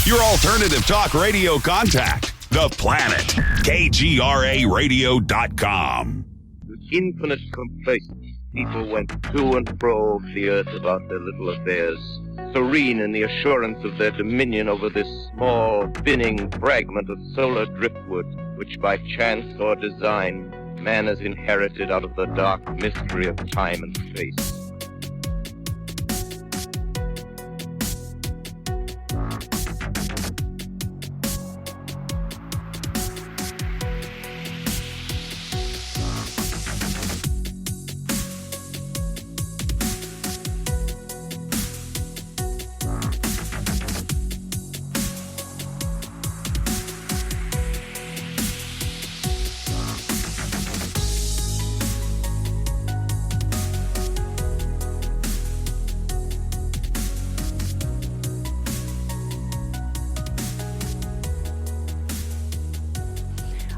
Your alternative talk radio contact, The Planet, KGRAradio.com. With infinite complacency, people went to and fro of the earth about their little affairs, serene in the assurance of their dominion over this small, spinning fragment of solar driftwood, which by chance or design, man has inherited out of the dark mystery of time and space.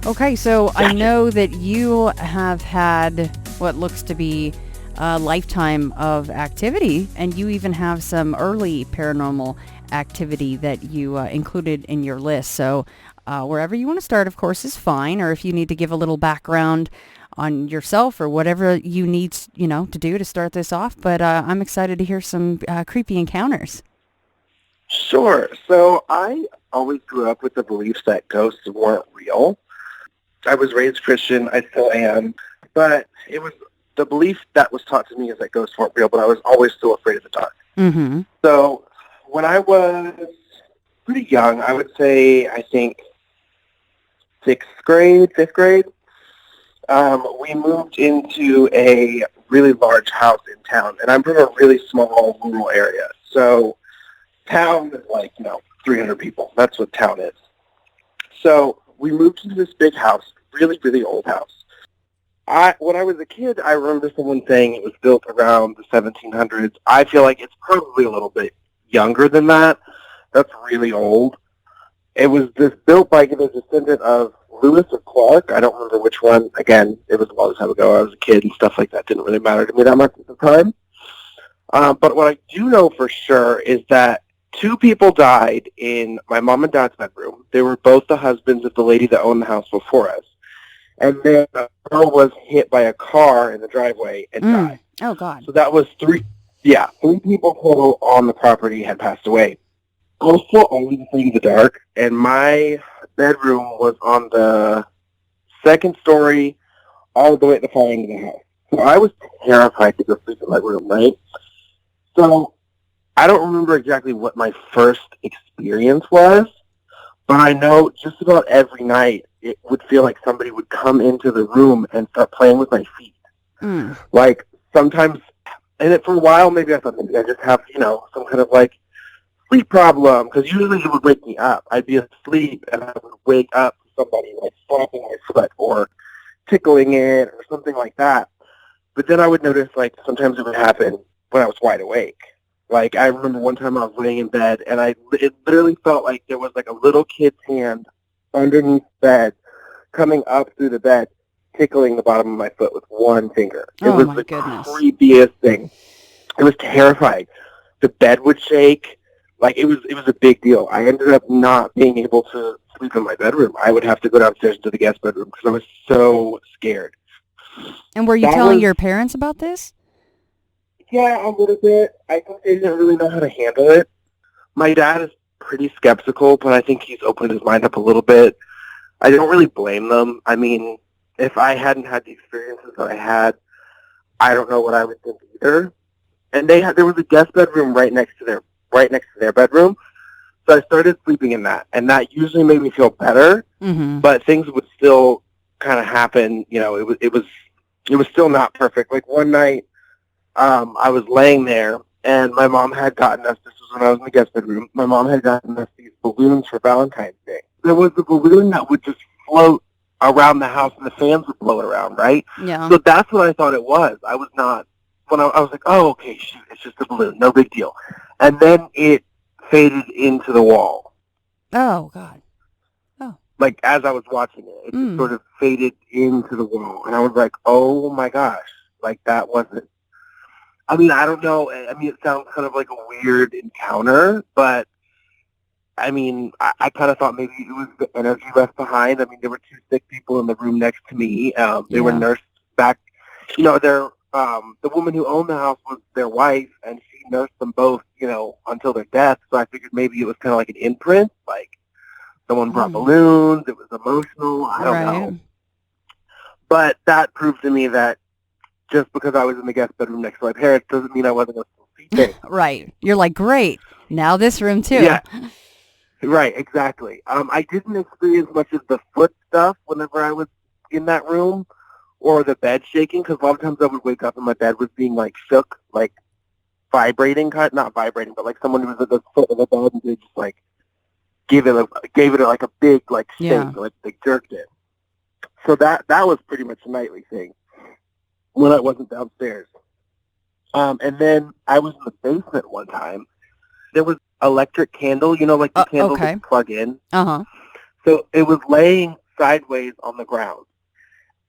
Okay, so I know that you have had what looks to be a lifetime of activity, and you even have some early paranormal activity that you included in your list. So wherever you want to start, of course, is fine, or if you need to give a little background on yourself or whatever you need, to do to start this off. But I'm excited to hear some creepy encounters. Sure. So I always grew up with the belief that ghosts weren't real. I was raised Christian, I still am, but it was the belief that was taught to me is that ghosts weren't real, but I was always still afraid of the dark. Mm-hmm. So when I was pretty young, I would say, I think, 5th grade, we moved into a really large house in town, and I'm from a really small rural area. So town is 300 people. That's what town is. So we moved into this big house, really, really old house. When I was a kid, I remember someone saying it was built around the 1700s. I feel like it's probably a little bit younger than that. That's really old. It was built by the descendant of Lewis or Clark. I don't remember which one. Again, it was a long time ago. I was a kid and stuff like that didn't really matter to me that much at the time. But what I do know for sure is that 2 people died in my mom and dad's bedroom. They were both the husbands of the lady that owned the house before us. And then a girl was hit by a car in the driveway and died. Oh, God. So that was 3 people total on the property had passed away. I was still always afraid of the dark, and my bedroom was on the 2nd story all the way at the far end of the house. So I was terrified to go sleep in my room, right? So I don't remember exactly what my first experience was, but I know just about every night it would feel like somebody would come into the room and start playing with my feet. Like sometimes, and for a while maybe I thought maybe I just have, some kind of sleep problem, because usually it would wake me up. I'd be asleep and I would wake up to somebody slapping my foot or tickling it or something like that. But then I would notice sometimes it would happen when I was wide awake. I remember one time I was laying in bed, and it literally felt like there was a little kid's hand underneath the bed, coming up through the bed, tickling the bottom of my foot with one finger. It was the creepiest thing. It was terrifying. The bed would shake. It was a big deal. I ended up not being able to sleep in my bedroom. I would have to go downstairs to the guest bedroom because I was so scared. And were you telling your parents about this? Yeah, a little bit. I think they didn't really know how to handle it. My dad is pretty skeptical, but I think he's opened his mind up a little bit. I don't really blame them. I mean, if I hadn't had the experiences that I had, I don't know what I would think either. And there was a guest bedroom right next to their bedroom, so I started sleeping in that, and that usually made me feel better. Mm-hmm. But things would still kind of happen. It was still not perfect. One night, I was laying there, and my mom had gotten us, this was when I was in the guest bedroom, my mom had gotten us these balloons for Valentine's Day. There was a balloon that would just float around the house, and the fans would blow it around, right? Yeah. So that's what I thought it was. I was not, I was like, oh, okay, shoot, it's just a balloon, no big deal. And then it faded into the wall. Oh, God. Oh. As I was watching it, it just sort of faded into the wall. And I was like, oh, my gosh, that wasn't, I mean, I don't know. I mean, it sounds kind of like a weird encounter, but I mean, I kind of thought maybe it was the energy left behind. I mean, there were two sick people in the room next to me. They were Yeah. nursed back. You know, the woman who owned the house was their wife, and she nursed them both, you know, until their death. So I figured maybe it was kind of like an imprint, like someone brought balloons. It was emotional. I don't know. But that proved to me that just because I was in the guest bedroom next to my parents doesn't mean I wasn't going to see things. Right. You're like, great. Now this room too. Yeah. Right, exactly. I didn't experience much of the foot stuff whenever I was in that room, or the bed shaking, because a lot of times I would wake up and my bed was being like shook, like vibrating, not vibrating, but like someone was at the foot of the bed and they just like gave it like a big like shake, Yeah. like they jerked it. So that was pretty much a nightly thing when I wasn't downstairs. And then I was in the basement one time. There was electric candle, you know, like the candle that you plug in. Uh-huh. So it was laying sideways on the ground.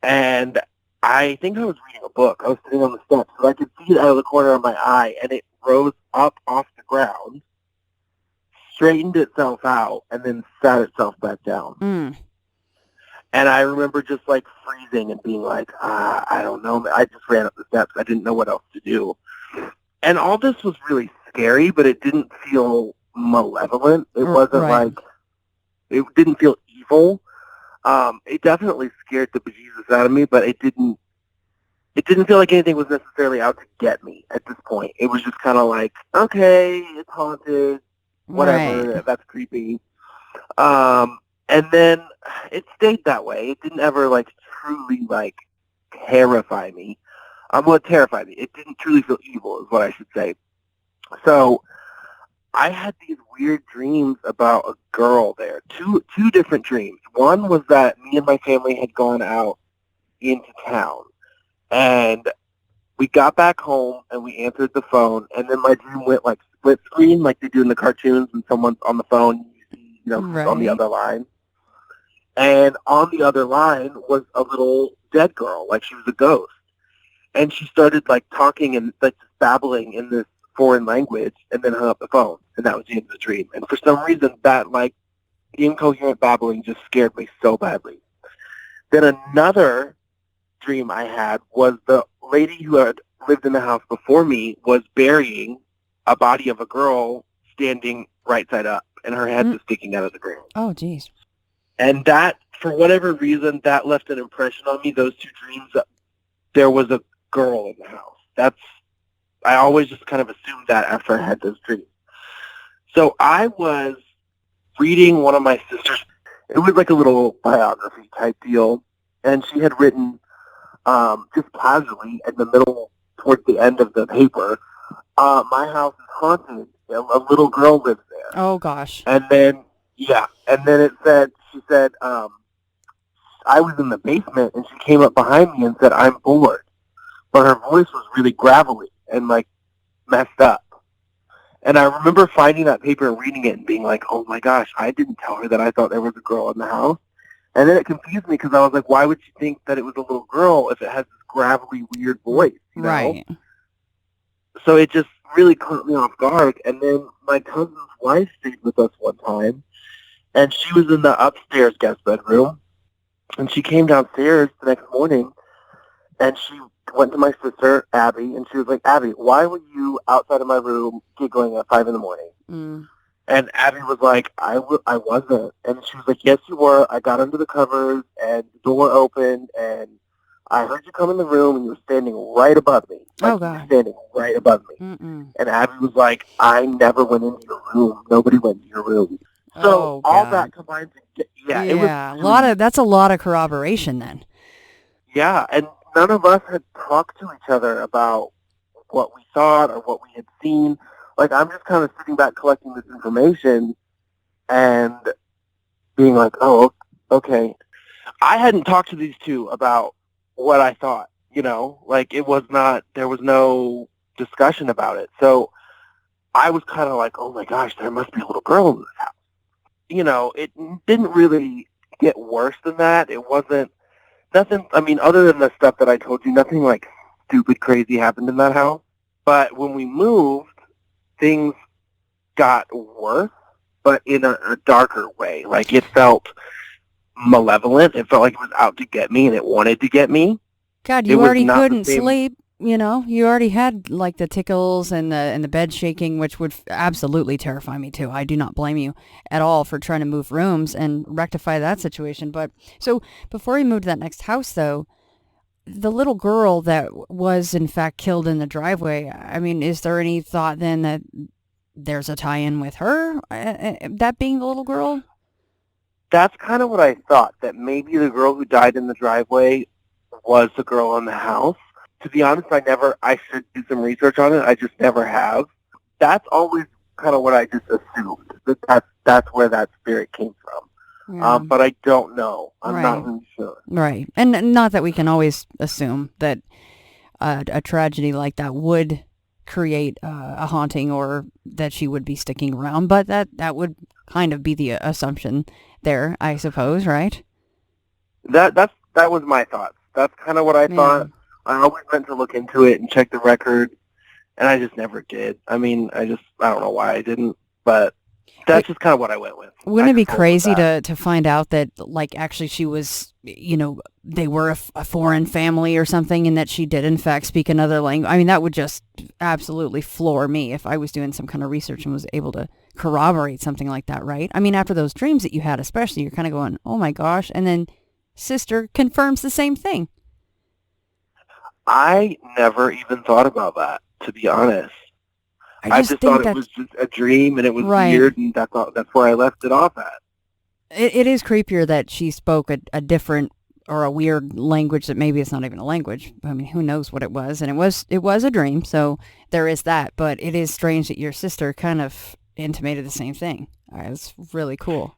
And I think I was reading a book. I was sitting on the steps, so I could see it out of the corner of my eye, and it rose up off the ground, straightened itself out, and then sat itself back down. Mm. And I remember just like freezing and being like, I don't know. I just ran up the steps. I didn't know what else to do. And all this was really scary, but it didn't feel malevolent. It wasn't right. like, it didn't feel evil. It definitely scared the bejesus out of me, but it didn't feel like anything was necessarily out to get me at this point. It was just kind of like, okay, it's haunted, whatever, Right. that's creepy. And then it stayed that way. It didn't ever like truly like terrify me. Well, it terrified me. It didn't truly feel evil, is what I should say. So I had these weird dreams about a girl there. Two different dreams. One was that me and my family had gone out into town, and we got back home and we answered the phone, and then my dream went like split screen, like they do in the cartoons, and someone's on the phone, you see, you know, on the other line. And on the other line was a little dead girl, like she was a ghost. And she started like talking and like babbling in this foreign language, and then hung up the phone, and that was the end of the dream. And for some reason, that like incoherent babbling just scared me so badly. Then another dream I had was the lady who had lived in the house before me was burying a body of a girl standing right side up, and her head was sticking out of the ground. Oh, geez. And that, for whatever reason, that left an impression on me, those two dreams, that there was a girl in the house. I always just kind of assumed that after I had those dreams. So I was reading one of my sisters. It was like a little biography type deal, and she had written just casually in the middle, towards the end of the paper, my house is haunted. A little girl lives there. Oh, gosh. And then, yeah, and then she said, I was in the basement, and she came up behind me and said, I'm bored. But her voice was really gravelly and, like, messed up. And I remember finding that paper and reading it and being like, oh, my gosh, I didn't tell her that I thought there was a girl in the house. And then it confused me because I was like, why would she think that it was a little girl if it has this gravelly, weird voice, you know? Right. So it just really caught me off guard. And then my cousin's wife stayed with us one time, and she was in the upstairs guest bedroom. And she came downstairs the next morning, and she went to my sister, Abby, and she was like, Abby, why were you outside of my room giggling at 5 in the morning? Mm. And Abby was like, I wasn't. And she was like, yes, you were. I got under the covers, and the door opened, and I heard you come in the room, and you were standing right above me. Like, Oh, God. you were standing right above me. Mm-mm. And Abby was like, I never went into your room. Nobody went into your room. So Oh, all God. that combined to, it was that's a lot of corroboration then. Yeah, and none of us had talked to each other about what we thought or what we had seen. Like, I'm just kind of sitting back collecting this information and being like, oh, okay. I hadn't talked to these two about what I thought, you know? Like, there was no discussion about it. So I was kind of like, oh my gosh, there must be a little girl in this house. You know, it didn't really get worse than that. It wasn't nothing. I mean, other than the stuff that I told you, nothing like stupid crazy happened in that house. But when we moved, things got worse. but in a darker way. Like, it felt malevolent. It felt like it was out to get me, and it wanted to get me. God, It you was already not the couldn't same- sleep. You know, you already had like the tickles and the bed shaking, which would absolutely terrify me too. I do not blame you at all for trying to move rooms and rectify that situation. But so before you moved to that next house, though, the little girl that was in fact killed in the driveway, I mean, is there any thought then that there's a tie-in with her, that being the little girl? That's kind of what I thought, that maybe the girl who died in the driveway was the girl in the house. To be honest, I should do some research on it. I just never have. That's always kind of what I just assumed, that's where that spirit came from. Yeah. But I don't know. I'm Right. not really sure. Right. And not that we can always assume that a tragedy like that would create a haunting or that she would be sticking around, but that would kind of be the assumption there, I suppose, right? That was my thoughts. That's kind of what I thought. I always meant to look into it and check the record, and I just never did. I mean, I don't know why I didn't, but that's just kind of what I went with. Wouldn't it be crazy to find out that, like, actually she was, you know, they were a foreign family or something, and that she did, in fact, speak another language? I mean, that would just absolutely floor me if I was doing some kind of research and was able to corroborate something like that, right? I mean, after those dreams that you had, especially, you're kind of going, oh my gosh, and then sister confirms the same thing. I never even thought about that, to be honest. I just thought it was just a dream, and it was weird, and that's where I left it off at. It is creepier that she spoke a different or a weird language that maybe it's not even a language. I mean, who knows what it was? And it was a dream, so there is that. But it is strange that your sister kind of intimated the same thing. It's really cool.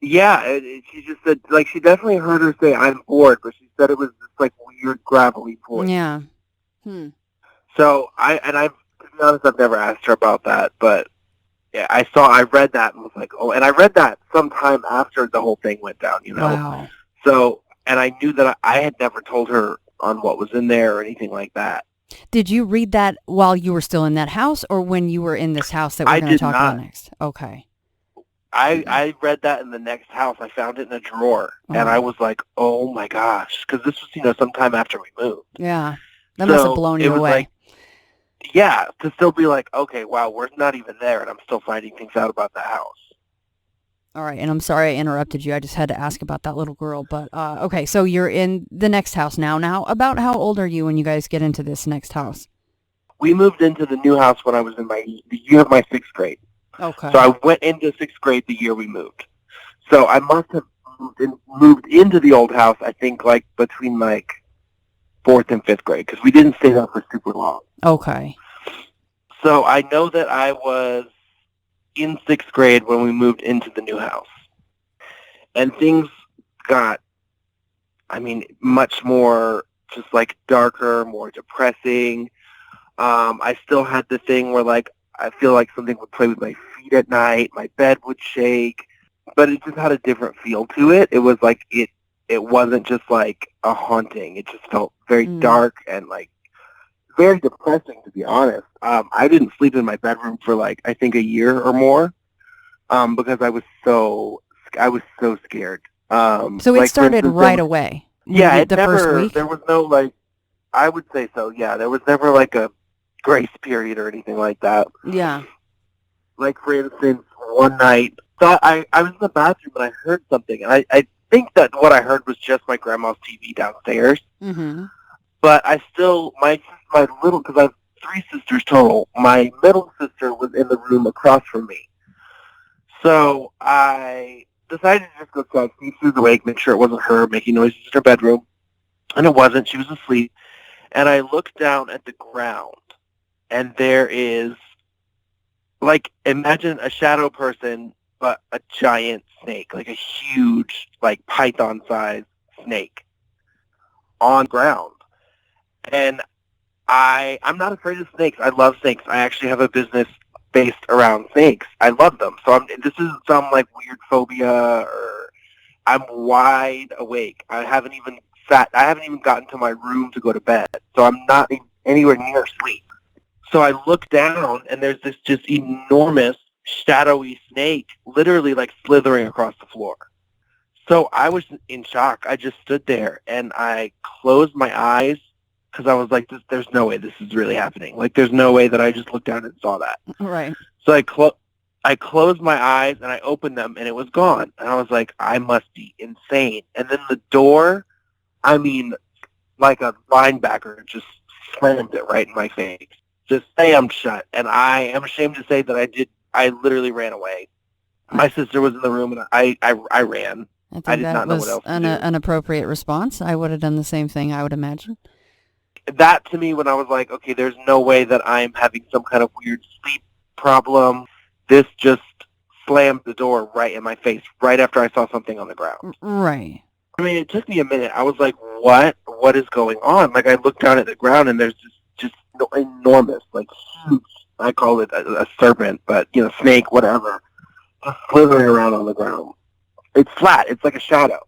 Yeah, she just said, like, she definitely heard her say, "I'm bored," but she said it was this, like, weird, gravelly voice. Yeah. So, to be honest, I've never asked her about that, but yeah, I read that and was like, oh, and I read that sometime after the whole thing went down, you know? Wow. So, and I knew that I had never told her on what was in there or anything like that. Did you read that while you were still in that house, or when you were in this house that we're going to talk about next? Okay. I read that in the next house. I found it in a drawer, and I was like, oh my gosh, because this was, sometime after we moved. Yeah. That must have blown you away. Like, yeah, to still be like, okay, wow, we're not even there, and I'm still finding things out about the house. All right, and I'm sorry I interrupted you. I just had to ask about that little girl. But, okay, so you're in the next house now. Now, about how old are you when you guys get into this next house? We moved into the new house when I was in the year of my 6th grade. Okay. So I went into 6th grade the year we moved. So I must have moved into the old house, I think, like, between, like, 4th and 5th grade, because we didn't stay there for super long. Okay. So I know that I was in 6th grade when we moved into the new house. And things got, much more just, like, darker, more depressing. I still had the thing where, like, I feel like something would play with my feet at night, my bed would shake, but it just had a different feel to it. It was like, it wasn't just like a haunting. It just felt very dark and, like, very depressing, to be honest. I didn't sleep in my bedroom for, like, I think a year or more, because I was so scared. So it started right away? Yeah, first week? There was no, like, I would say so, yeah. There was never, like, a grace period or anything like that. Yeah. Like, for instance, one night, I was in the bathroom and I heard something, and I think that what I heard was just my grandma's TV downstairs. Mm-hmm. But I still, my little, because I have 3 sisters total, my middle sister was in the room across from me. So I decided to just go check, see if she was awake, make sure it wasn't her making noises in her bedroom. And it wasn't. She was asleep. And I looked down at the ground, and there is, like, imagine a shadow person, but a giant snake, like a huge, like, python-sized snake on ground. And I'm not afraid of snakes. I love snakes. I actually have a business based around snakes. I love them. So this isn't some, like, weird phobia, or I'm wide awake. I haven't even gotten to my room to go to bed. So I'm not anywhere near sleep. So I look down, and there's this just enormous shadowy snake literally like slithering across the floor. So I was in shock. I just stood there and I closed my eyes because I was like, there's no way this is really happening. Like, there's no way that I just looked down and saw that. Right. So I closed my eyes and I opened them and it was gone. And I was like, I must be insane. And then the door, I mean, like a linebacker, just slammed it right in my face. Just slammed shut. And I am ashamed to say that I literally ran away. My sister was in the room and I ran. I did think not that know what was else to an do. appropriate response. I would have done the same thing, I would imagine. That to me, when I was like, okay, there's no way that I'm having some kind of weird sleep problem. This just slammed the door right in my face right after I saw something on the ground. Right. I mean, it took me a minute. I was like, what? What is going on? Like, I looked down at the ground and there's just enormous, like huge, I call it a serpent, but, snake, whatever, just slithering around on the ground. It's flat. It's like a shadow.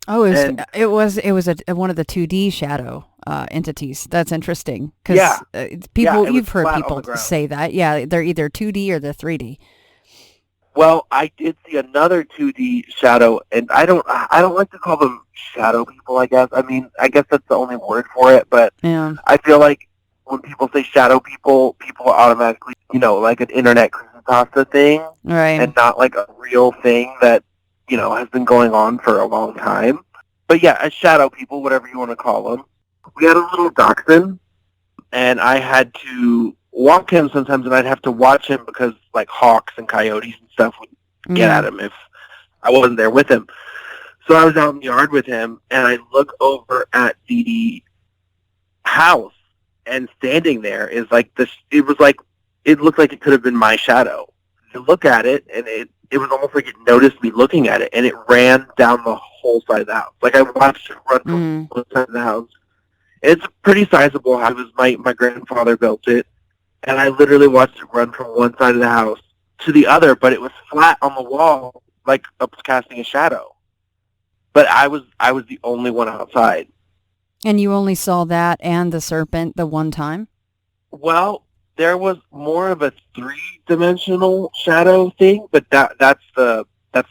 Oh, it was one of the 2D shadow entities. That's interesting because you've heard people say that. Yeah, they're either 2D or they're 3D. Well, I did see another 2D shadow, and I don't like to call them shadow people. I guess. I mean, I guess that's the only word for it. But yeah. I feel like when people say shadow people automatically, like an internet creepypasta thing, right? And not like a real thing that has been going on for a long time. But yeah, as shadow people, whatever you want to call them. We had a little dachshund, and I had to walk him sometimes, and I'd have to watch him because like hawks and coyotes and stuff would get at him if I wasn't there with him. So I was out in the yard with him, and I look over at the house, and standing there is like this. It looked like it could have been my shadow. To look at it, and it was almost like it noticed me looking at it, and it ran down the whole side of the house. Like I watched it run from one side of the house. It's a pretty sizable house. It was my grandfather built it, and I literally watched it run from one side of the house to the other, but it was flat on the wall, like casting a shadow. But I was the only one outside. And you only saw that and the serpent the one time? Well, there was more of a 3-dimensional shadow thing, but that's the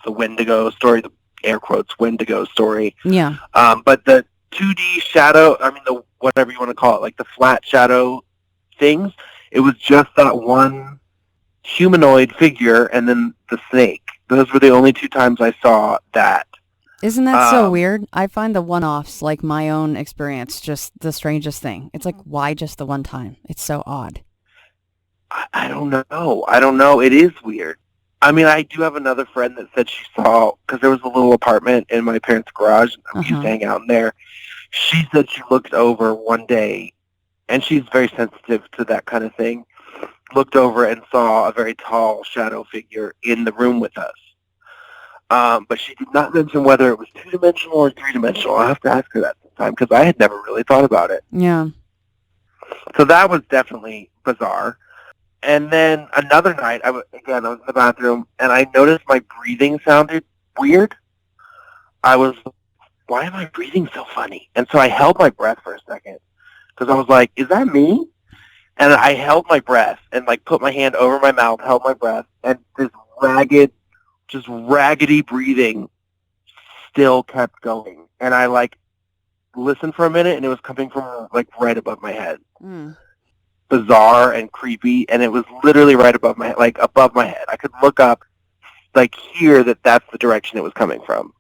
Wendigo story, the air quotes Wendigo story. Yeah. But the 2D shadow, I mean, the whatever you want to call it, like the flat shadow things, it was just that one humanoid figure and then the snake. Those were the only 2 times I saw that. Isn't that so weird? I find the one-offs, like my own experience, just the strangest thing. It's like, why just the one time? It's so odd. I don't know. It is weird. I mean, I do have another friend that said she saw, because there was a little apartment in my parents' garage, and we used to hang out in there. She said she looked over one day, and she's very sensitive to that kind of thing, looked over and saw a very tall shadow figure in the room with us. But she did not mention whether it was 2-dimensional or 3-dimensional. I'll have to ask her that sometime, because I had never really thought about it. Yeah. So that was definitely bizarre. And then another night, I was in the bathroom, and I noticed my breathing sounded weird. I was, why am I breathing so funny? And so I held my breath for a second, because I was like, is that me? And I held my breath, and like put my hand over my mouth, held my breath, and this raggedy breathing still kept going. And I like listened for a minute, and it was coming from like right above my head. Bizarre and creepy, and it was literally right above my head, like above my head. I could look up, like hear that's the direction it was coming from.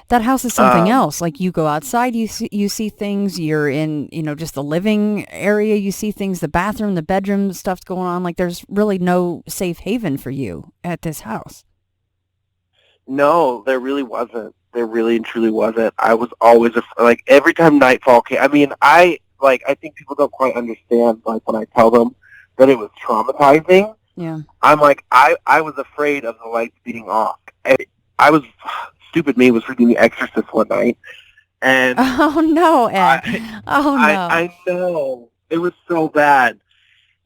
That house is something else. Like you go outside, you see things. You're in, just the living area. You see things. The bathroom, the bedroom, stuff's going on. Like there's really no safe haven for you at this house. No, there really wasn't. There really and truly wasn't. I was always like every time nightfall came. I mean, I think people don't quite understand, like, when I tell them that it was traumatizing. Yeah. I'm like, I was afraid of the lights being off. I was, stupid me, was reading The Exorcist one night. And oh, no, Ed. I know. It was so bad.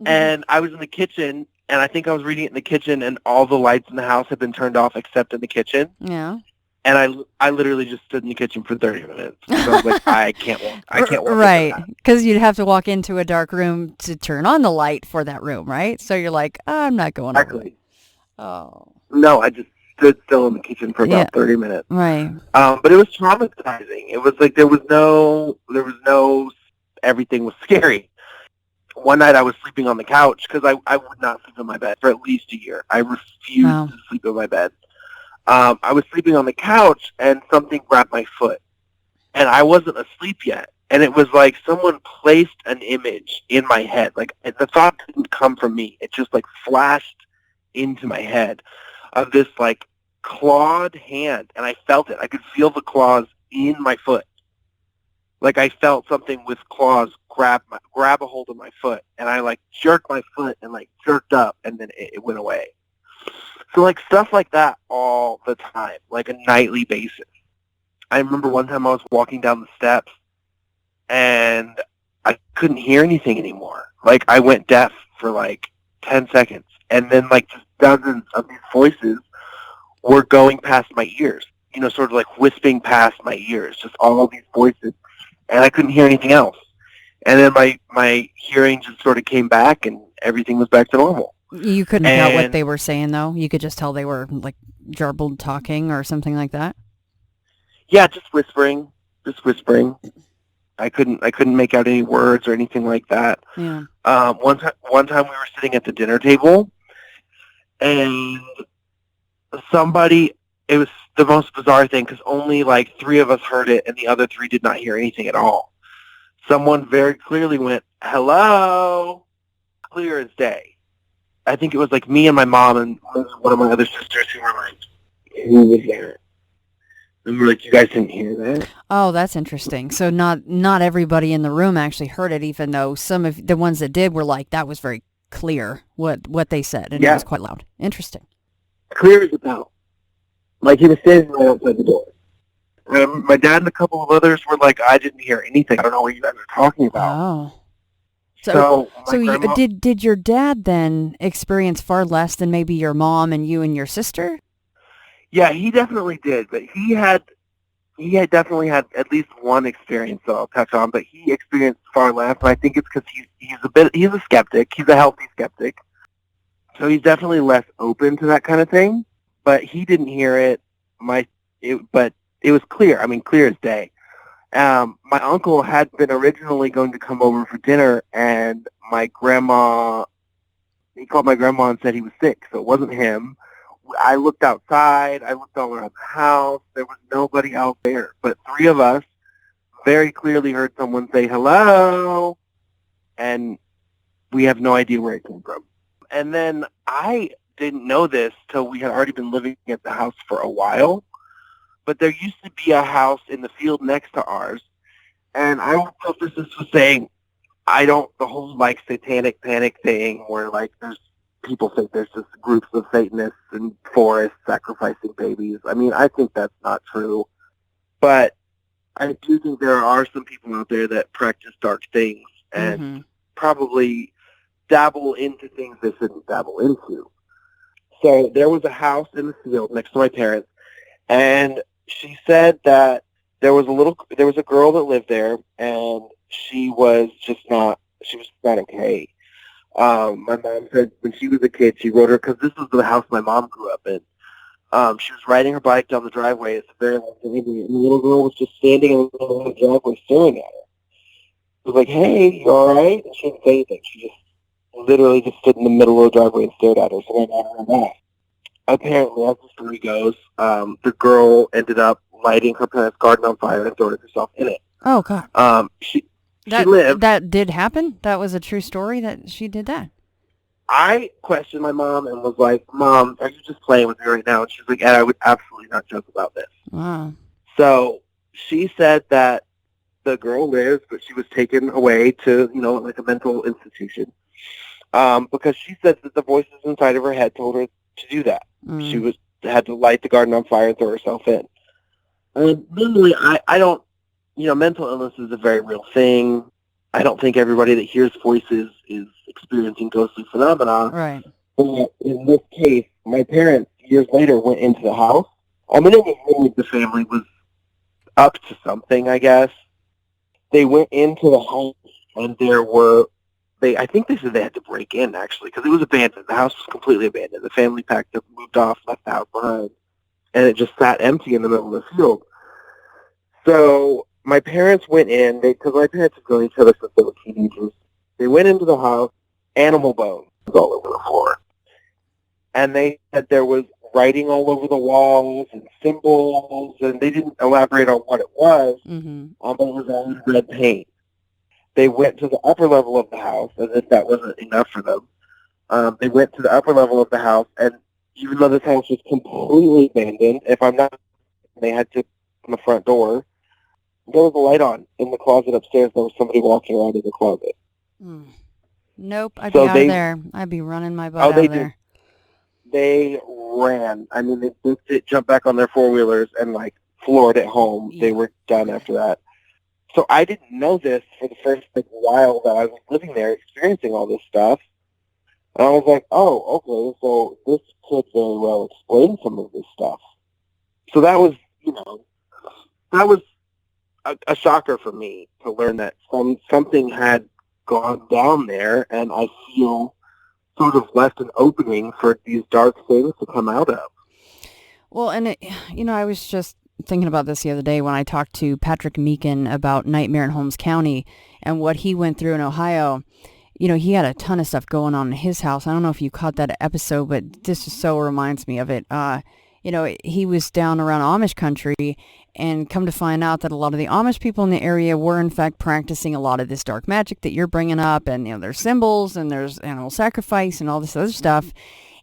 And I was in the kitchen, and I think I was reading it in the kitchen, and all the lights in the house had been turned off except in the kitchen. Yeah. And I literally just stood in the kitchen for 30 minutes. So I was like, I can't walk. Right, because you'd have to walk into a dark room to turn on the light for that room, right? So you're like, I'm not going over. Exactly. Oh. No, I just stood still in the kitchen for about 30 minutes. Right. But it was traumatizing. It was like there was no, everything was scary. One night I was sleeping on the couch because I would not sleep in my bed for at least a year. I refused to sleep in my bed. I was sleeping on the couch and something grabbed my foot. And I wasn't asleep yet. And it was like someone placed an image in my head. Like the thought didn't come from me. It just like flashed into my head of this like clawed hand. And I felt it. I could feel the claws in my foot. Like I felt something with claws grab a hold of my foot. And I like jerked my foot and like jerked up and then it went away. So, like, stuff like that all the time, like a nightly basis. I remember one time I was walking down the steps, and I couldn't hear anything anymore. Like, I went deaf for, like, 10 seconds. And then, like, just dozens of these voices were going past my ears, you know, sort of, like, whispering past my ears, just all of these voices. And I couldn't hear anything else. And then my hearing just sort of came back, and everything was back to normal. You couldn't tell what they were saying, though? You could just tell they were, like, garbled talking or something like that? Yeah, just whispering. I couldn't make out any words or anything like that. Yeah. One time we were sitting at the dinner table, and it was the most bizarre thing, because only, like, 3 of us heard it, and the other 3 did not hear anything at all. Someone very clearly went, "Hello," clear as day. I think it was like me and my mom and one of my other sisters who were like, "Who was that?" And we were like, "You guys didn't hear that?" Oh, that's interesting. So not everybody in the room actually heard it, even though some of the ones that did were like, that was very clear what they said, and it was quite loud. Interesting. Clear as a bell. Like he was standing right outside the door. My dad and a couple of others were like, "I didn't hear anything. I don't know what you guys are talking about." Oh. So did your dad then experience far less than maybe your mom and you and your sister? Yeah, he definitely did, but he had definitely had at least one experience that I'll touch on, but he experienced far less, and I think it's because he's a skeptic. He's a healthy skeptic, so he's definitely less open to that kind of thing. But he didn't hear it. But it was clear. I mean, clear as day. My uncle had been originally going to come over for dinner, and he called my grandma and said he was sick, so it wasn't him. I looked outside. I looked all around the house. There was nobody out there, but 3 of us very clearly heard someone say hello, and we have no idea where it came from. And then I didn't know this till we had already been living at the house for a while. But there used to be a house in the field next to ours, and I will preface this with saying the whole like satanic panic thing where like people think there's just groups of Satanists in forests sacrificing babies. I mean, I think that's not true, but I do think there are some people out there that practice dark things and probably dabble into things they shouldn't dabble into. So there was a house in the field next to my parents, and she said that there was a girl that lived there, and she was not okay. My mom said when she was a kid, she wrote her, because this was the house my mom grew up in. She was riding her bike down the driveway. It's a very long driveway, and the little girl was just standing in the middle of the driveway staring at her. It was like, "Hey, you all right?" And she didn't say anything. She just literally just stood in the middle of the driveway and stared at her. So I went out and back. Apparently, as the story goes, the girl ended up lighting her parents' garden on fire and throwing herself in it. Oh, God. She lived. That did happen? That was a true story that she did that? I questioned my mom and was like, "Mom, are you just playing with me right now?" And she's like, "Ed, I would absolutely not joke about this." Wow. So she said that the girl lives, but she was taken away to, like a mental institution, because she said that the voices inside of her head told her to do that. She had to light the garden on fire and throw herself in. Normally, I don't, mental illness is a very real thing. I don't think everybody that hears voices is experiencing ghostly phenomena. Right. But in this case, my parents, years later, went into the house, I mean, it was really the family was up to something, I guess. They went into the house, and I think they said they had to break in, actually, because it was abandoned. The house was completely abandoned. The family packed up, moved off, left the house behind, and it just sat empty in the middle of the field. So my parents went in, because my parents had known each other since they were teenagers. They went into the house, animal bones all over the floor. And they said there was writing all over the walls and symbols, and they didn't elaborate on what it was, but it was all in red paint. They went to the upper level of the house, as if that wasn't enough for them. They went to the upper level of the house, and even though this house was completely abandoned, if I'm not, they had to open the front door, there was a light on in the closet upstairs. There was somebody walking around in the closet. Nope, I'd be out of there. I'd be running my butt out of there. They ran. I mean, they booked it, jumped back on their four-wheelers, and, floored it home. Yeah. They were done after that. So I didn't know this for the first while that I was living there, experiencing all this stuff. And I was like, oh, okay, so this could very well explain some of this stuff. So that was, that was a shocker for me to learn that something had gone down there, and I feel sort of left an opening for these dark things to come out of. Well, and I was just thinking about this the other day when I talked to Patrick Meekin about Nightmare in Holmes County and what he went through in Ohio. He had a ton of stuff going on in his house. I don't know if you caught that episode, but this just so reminds me of it. He was down around Amish country, and come to find out that a lot of the Amish people in the area were in fact practicing a lot of this dark magic that you're bringing up, and there's symbols and there's animal sacrifice and all this other stuff.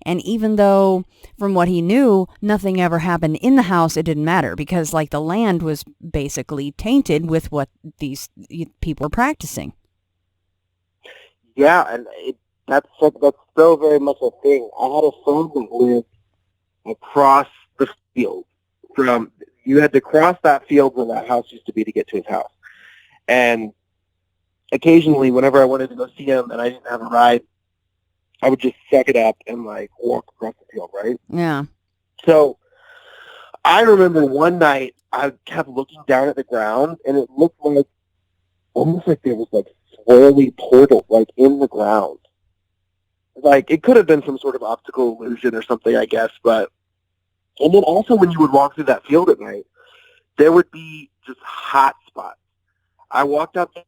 And even though from what he knew nothing ever happened in the house, it didn't matter, because the land was basically tainted with what these people were practicing. Yeah, and that's still very much a thing. I had a friend that lived across the field from. You had to cross that field where that house used to be to get to his house. And occasionally, whenever I wanted to go see him and I didn't have a ride, I would just suck it up and walk across the field, right? Yeah. So I remember one night I kept looking down at the ground, and it looked almost like there was swirly portal in the ground. It could have been some sort of optical illusion or something, I guess, but. And then also when you would walk through that field at night, there would be just hot spots. I walked out the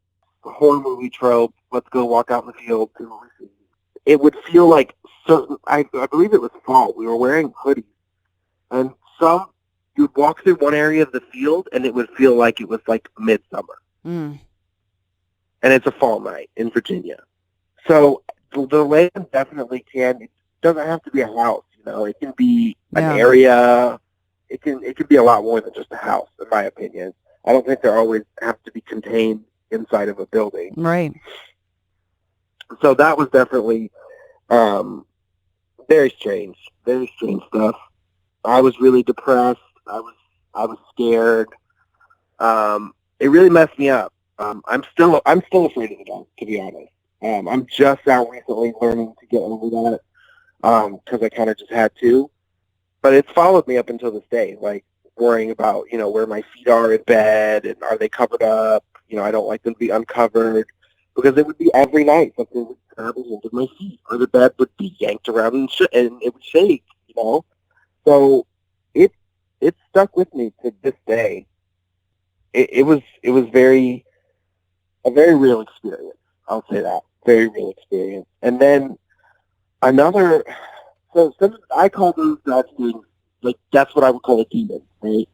horror movie trope, let's go walk out in the field. It would feel like certain, I believe it was fall. We were wearing hoodies. And you'd walk through one area of the field, and it would feel like it was midsummer. And it's a fall night in Virginia. So the land definitely it doesn't have to be a house. It can be an area. It can be a lot more than just a house, in my opinion. I don't think they always have to be contained inside of a building. Right. So that was definitely very strange stuff. I was really depressed. I was scared. It really messed me up. I'm still afraid of the dark, to be honest. I'm just now recently learning to get over that. Because I kind of just had to. But it's followed me up until this day, worrying about, where my feet are in bed, and are they covered up? I don't like them to be uncovered, because it would be every night something would grab a hold of my feet, or the bed would be yanked around and it would shake, So it stuck with me to this day. It was a very real experience. I'll say that. Very real experience. And then so I call those things, that's what I would call a demon, right?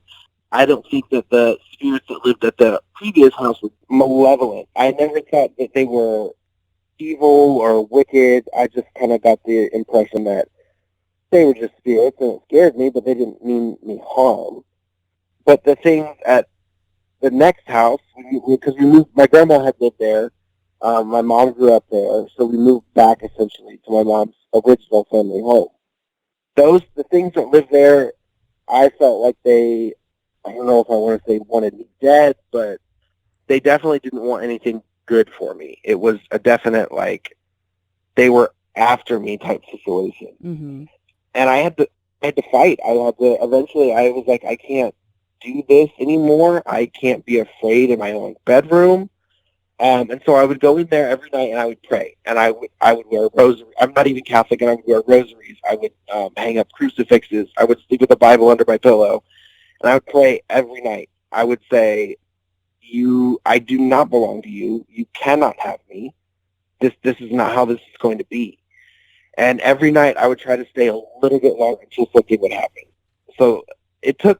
I don't think that the spirits that lived at the previous house were malevolent. I never thought that they were evil or wicked. I just kind of got the impression that they were just spirits, and it scared me, but they didn't mean me harm. But the things at the next house, because we moved, my grandma had lived there. My mom grew up there, so we moved back essentially to my mom's original family home. The things that lived there, I felt like I don't know if I want to say wanted me dead, but they definitely didn't want anything good for me. It was a definite, they were after me type situation. Mm-hmm. And I had had to fight. Eventually I was like, I can't do this anymore. I can't be afraid in my own bedroom. And so I would go in there every night and I would pray. And I would wear a rosary. I'm not even Catholic, and I would wear rosaries. I would hang up crucifixes. I would sleep with the Bible under my pillow. And I would pray every night. I would say, I do not belong to you. You cannot have me. This is not how this is going to be. And every night I would try to stay a little bit longer until something would happen. So it took,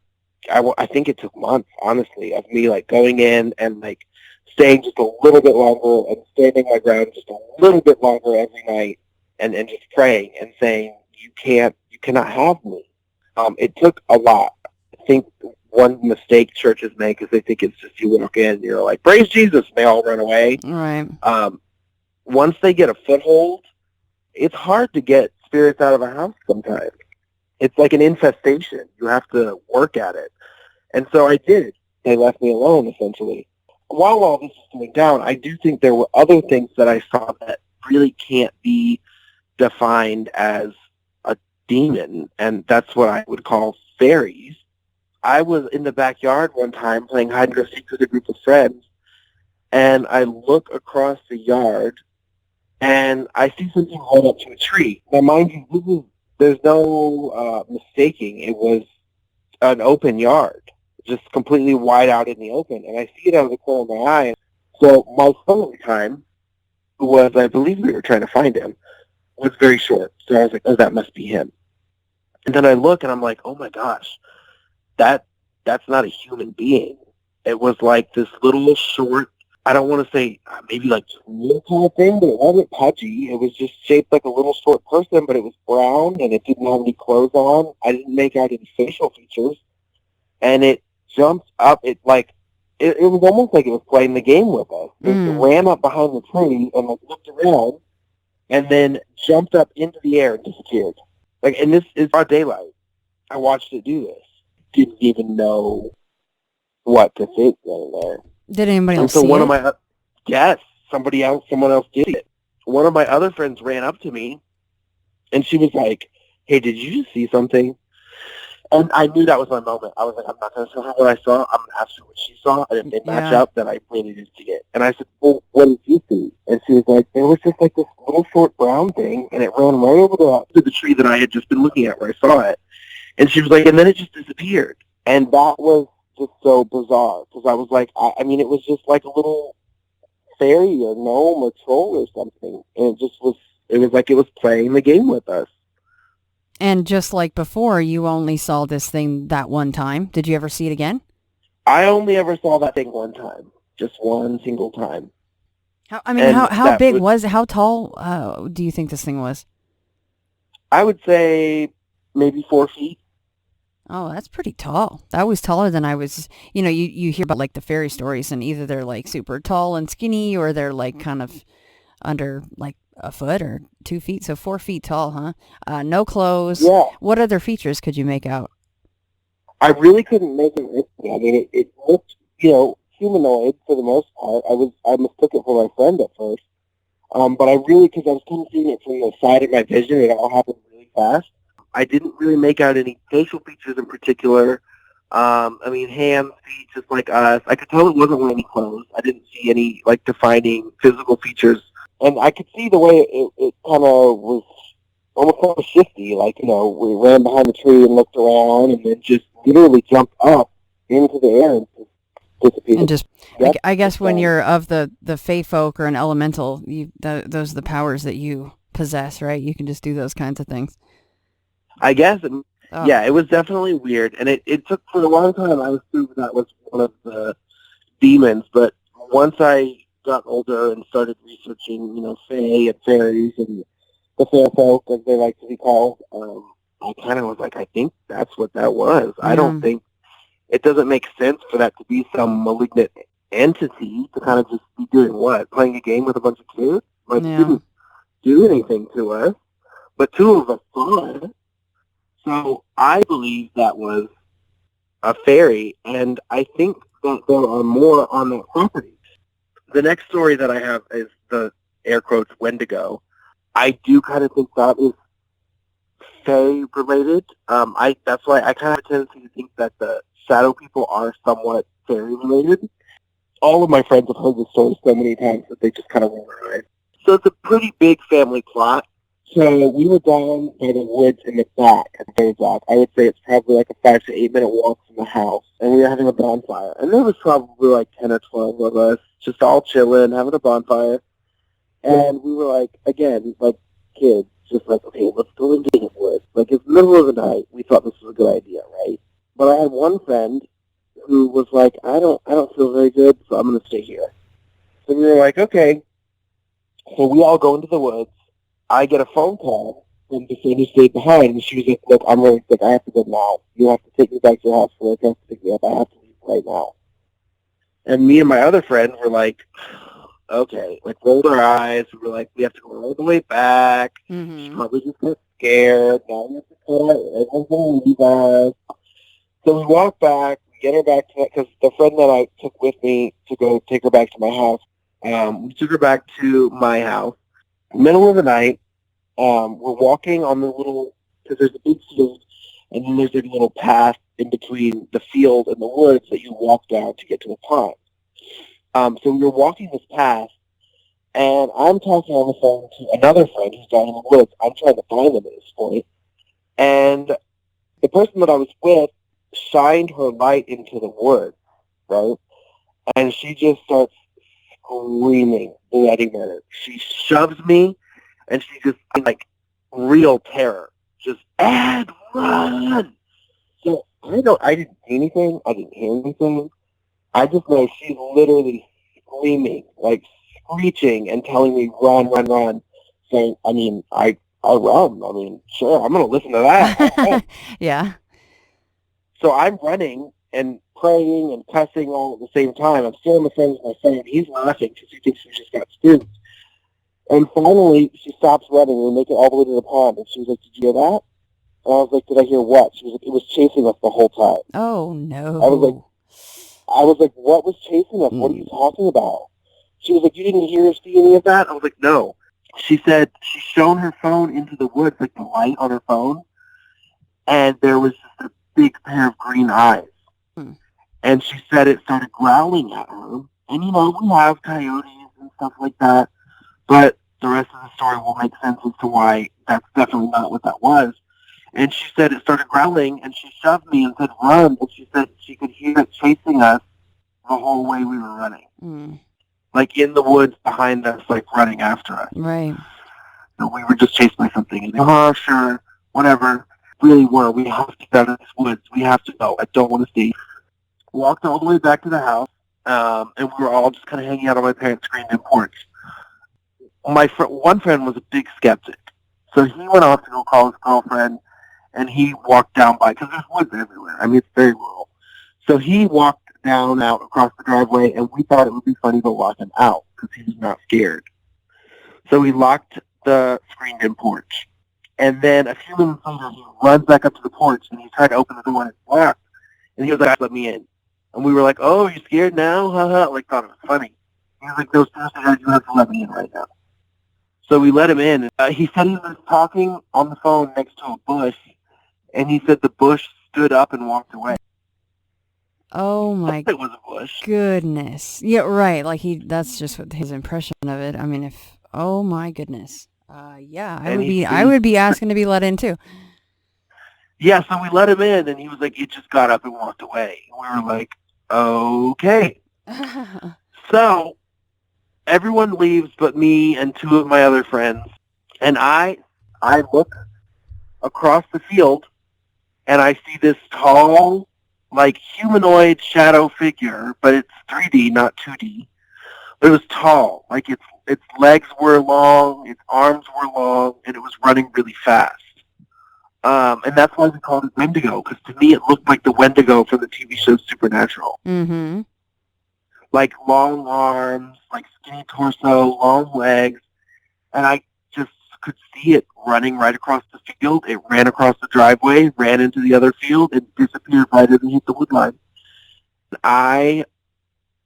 I think it took months, honestly, of me like going in and like staying just a little bit longer and standing my ground just a little bit longer every night and just praying and saying, you cannot have me. It took a lot. I think one mistake churches make is they think it's just you walk in and you're like, praise Jesus, and they all run away. Right. Once they get a foothold, it's hard to get spirits out of a house sometimes. It's like an infestation. You have to work at it. And so I did. They left me alone, essentially. While all this was going down, I do think there were other things that I saw that really can't be defined as a demon, and that's what I would call fairies. I was in the backyard one time playing hide and go seek with a group of friends, and I look across the yard, and I see something hold up to a tree. Now, mind you, there's no mistaking. It was an open yard, just completely wide out in the open, and I see it out of the corner of my eye. So my phone at the time, who was, I believe we were trying to find him, was very short. So I was like, oh, that must be him. And then I look, and I'm like, oh my gosh, that's not a human being. It was like this little short, I don't want to say maybe like tool kind of thing, but it wasn't pudgy. It was just shaped like a little short person, but it was brown, and it didn't have any clothes on. I didn't make out any facial features. And it jumped up. It was almost like it was playing the game with us. It ran up behind the tree and like looked around, and then jumped up into the air and disappeared. Like, and this is broad daylight. I watched it do this. Didn't even know what to think there. Did anybody else see it? Yes, someone else did it. One of my other friends ran up to me, and she was like, hey, did you just see something? And I knew that was my moment. I was like, I'm not going to tell her what I saw. I'm going to ask her what she saw. And if they match up, then I really did see it. And I said, well, what did you see? And she was like, there was just like this little short brown thing, and it ran right over to the tree that I had just been looking at where I saw it. And she was like, and then it just disappeared. And that was just so bizarre, because I was like, I mean, it was just like a little fairy or gnome or troll or something. And it was like it was playing the game with us. And just like before, you only saw this thing that one time. Did you ever see it again? I only ever saw that thing one time. Just one single time. How big was it? How tall do you think this thing was? I would say maybe 4 feet. Oh, that's pretty tall. That was taller than I was. You hear about like the fairy stories, and either they're like super tall and skinny, or they're like kind of under like a foot or 2 feet. So 4 feet tall, huh? No clothes. Yeah. What other features could you make out? I really couldn't make it. I mean, it looked, humanoid for the most part. I mistook it for my friend at first. But because I was kind of seeing it from the side of my vision, it all happened really fast. I didn't really make out any facial features in particular. Hands, feet, just like us. I could tell it wasn't wearing any clothes. I didn't see any, like, defining physical features. And I could see the way it kind of was almost kind of shifty. Like, we ran behind the tree and looked around and then just literally jumped up into the air and just disappeared. And just, I guess when you're of the fae folk or an elemental, those are the powers that you possess, right? You can just do those kinds of things. I guess, yeah, it was definitely weird, and it took for a long time. I was through that was one of the demons, but once I got older and started researching, fae and fairies and the fair folk, as they like to be called, I kind of was like, I think that's what that was. I don't think it doesn't make sense for that to be some malignant entity to kind of just be doing what? Playing a game with a bunch of kids? Like, it didn't do anything to us, but two of us saw it. So I believe that was a fairy, and I think that there are more on that property. The next story that I have is the air quotes Wendigo. I do kind of think that is FRAY related. That's why I kind of have a tendency to think that the shadow people are somewhat fairy related. All of my friends have heard this story so many times that they just kind of roll their eyes. So it's a pretty big family plot. So we were down by the woods in the back, at the very back. I would say it's probably like a 5 to 8 minute walk from the house. And we were having a bonfire. And there was probably like 10 or 12 of us just all chilling, having a bonfire. And we were like, again, like kids, just like, okay, let's go into the woods. Like, it's the middle of the night. We thought this was a good idea, right? But I had one friend who was like, I don't feel very good, so I'm going to stay here. So we were like, okay. So we all go into the woods. I get a phone call from the friend who stayed behind, and she was like, look, I'm really sick. I have to go now. You have to take me back to your house for work. You have to pick me up. I have to leave right now. And me and my other friend were like, okay. Like, rolled our eyes. We were like, we have to go all the way back. Mm-hmm. She probably just got scared. Now we have to cut out. Everyone's going to leave us. So we walk back. We get her back to, because the friend that I took with me to go take her back to my house, we took her back to my house. Middle of the night, we're walking on the little, because there's a big field, and then there's a little path in between the field and the woods that you walk down to get to the pond. So we were walking this path, and I'm talking on the phone to another friend who's down in the woods. I'm trying to find them at this point. And the person that I was with shined her light into the woods, right? And she just starts screaming bloody murder. She shoves me, and she just, like, real terror. Just, Ed, run! So I didn't see anything. I didn't hear anything. I just know she's literally screaming, like screeching and telling me, run, run, run. So, I mean, I'll run. I mean, sure, I'm going to listen to that. Yeah. So I'm running and praying and cussing all at the same time. I'm still on the phone with my friend. He's laughing because he thinks we just got spooked. And finally, she stops running. We make it all the way to the pond. And she was like, did you hear that? And I was like, did I hear what? She was like, it was chasing us the whole time. Oh, no. I was like, what was chasing us? What are you talking about? She was like, you didn't hear or see any of that? I was like, no. She said she's shown her phone into the woods, like the light on her phone, and there was just a big pair of green eyes. And she said it started growling at her. And, you know, we have coyotes and stuff like that, but the rest of the story will make sense as to why that's definitely not what that was. And she said it started growling, and she shoved me and said, run. And she said she could hear it chasing us the whole way we were running. Like in the woods behind us, like running after us. Right. So we were just chased by something. And oh, sure, whatever. Really were. We have to get out of this woods. We have to go. I don't want to stay. Walked all the way back to the house, and we were all just kind of hanging out on my parents' screened-in porch. One friend was a big skeptic. So he went off to go call his girlfriend, and he walked down by, because there's woods everywhere. I mean, it's very rural. So he walked out across the driveway, and we thought it would be funny to lock him out, because he was not scared. So we locked the screened-in porch. And then a few minutes later, he runs back up to the porch, and he tried to open the door, and it's locked. And he was like, let me in. And we were like, oh, are you scared now? Haha. Like, thought it was funny. He was like, no, seriously, you have to let me in right now. So we let him in. He said he was talking on the phone next to a bush, and he said the bush stood up and walked away. Oh my it was a bush. Goodness. Yeah, right. Like that's just what his impression of it. I mean, oh my goodness. Yeah, I would be asking to be let in too. Yeah, so we let him in, and he was like, he just got up and walked away. And we were like, okay. So everyone leaves but me and two of my other friends. And I look across the field, and I see this tall, like, humanoid shadow figure, but it's 3D, not 2D. But it was tall. Like, its legs were long, its arms were long, and it was running really fast. And that's why we called it Wendigo, because to me it looked like the Wendigo from the TV show Supernatural. Mm-hmm. Like long arms, like skinny torso, long legs, and I just could see it running right across the field. It ran across the driveway, ran into the other field, and disappeared right as it hit the wood line. I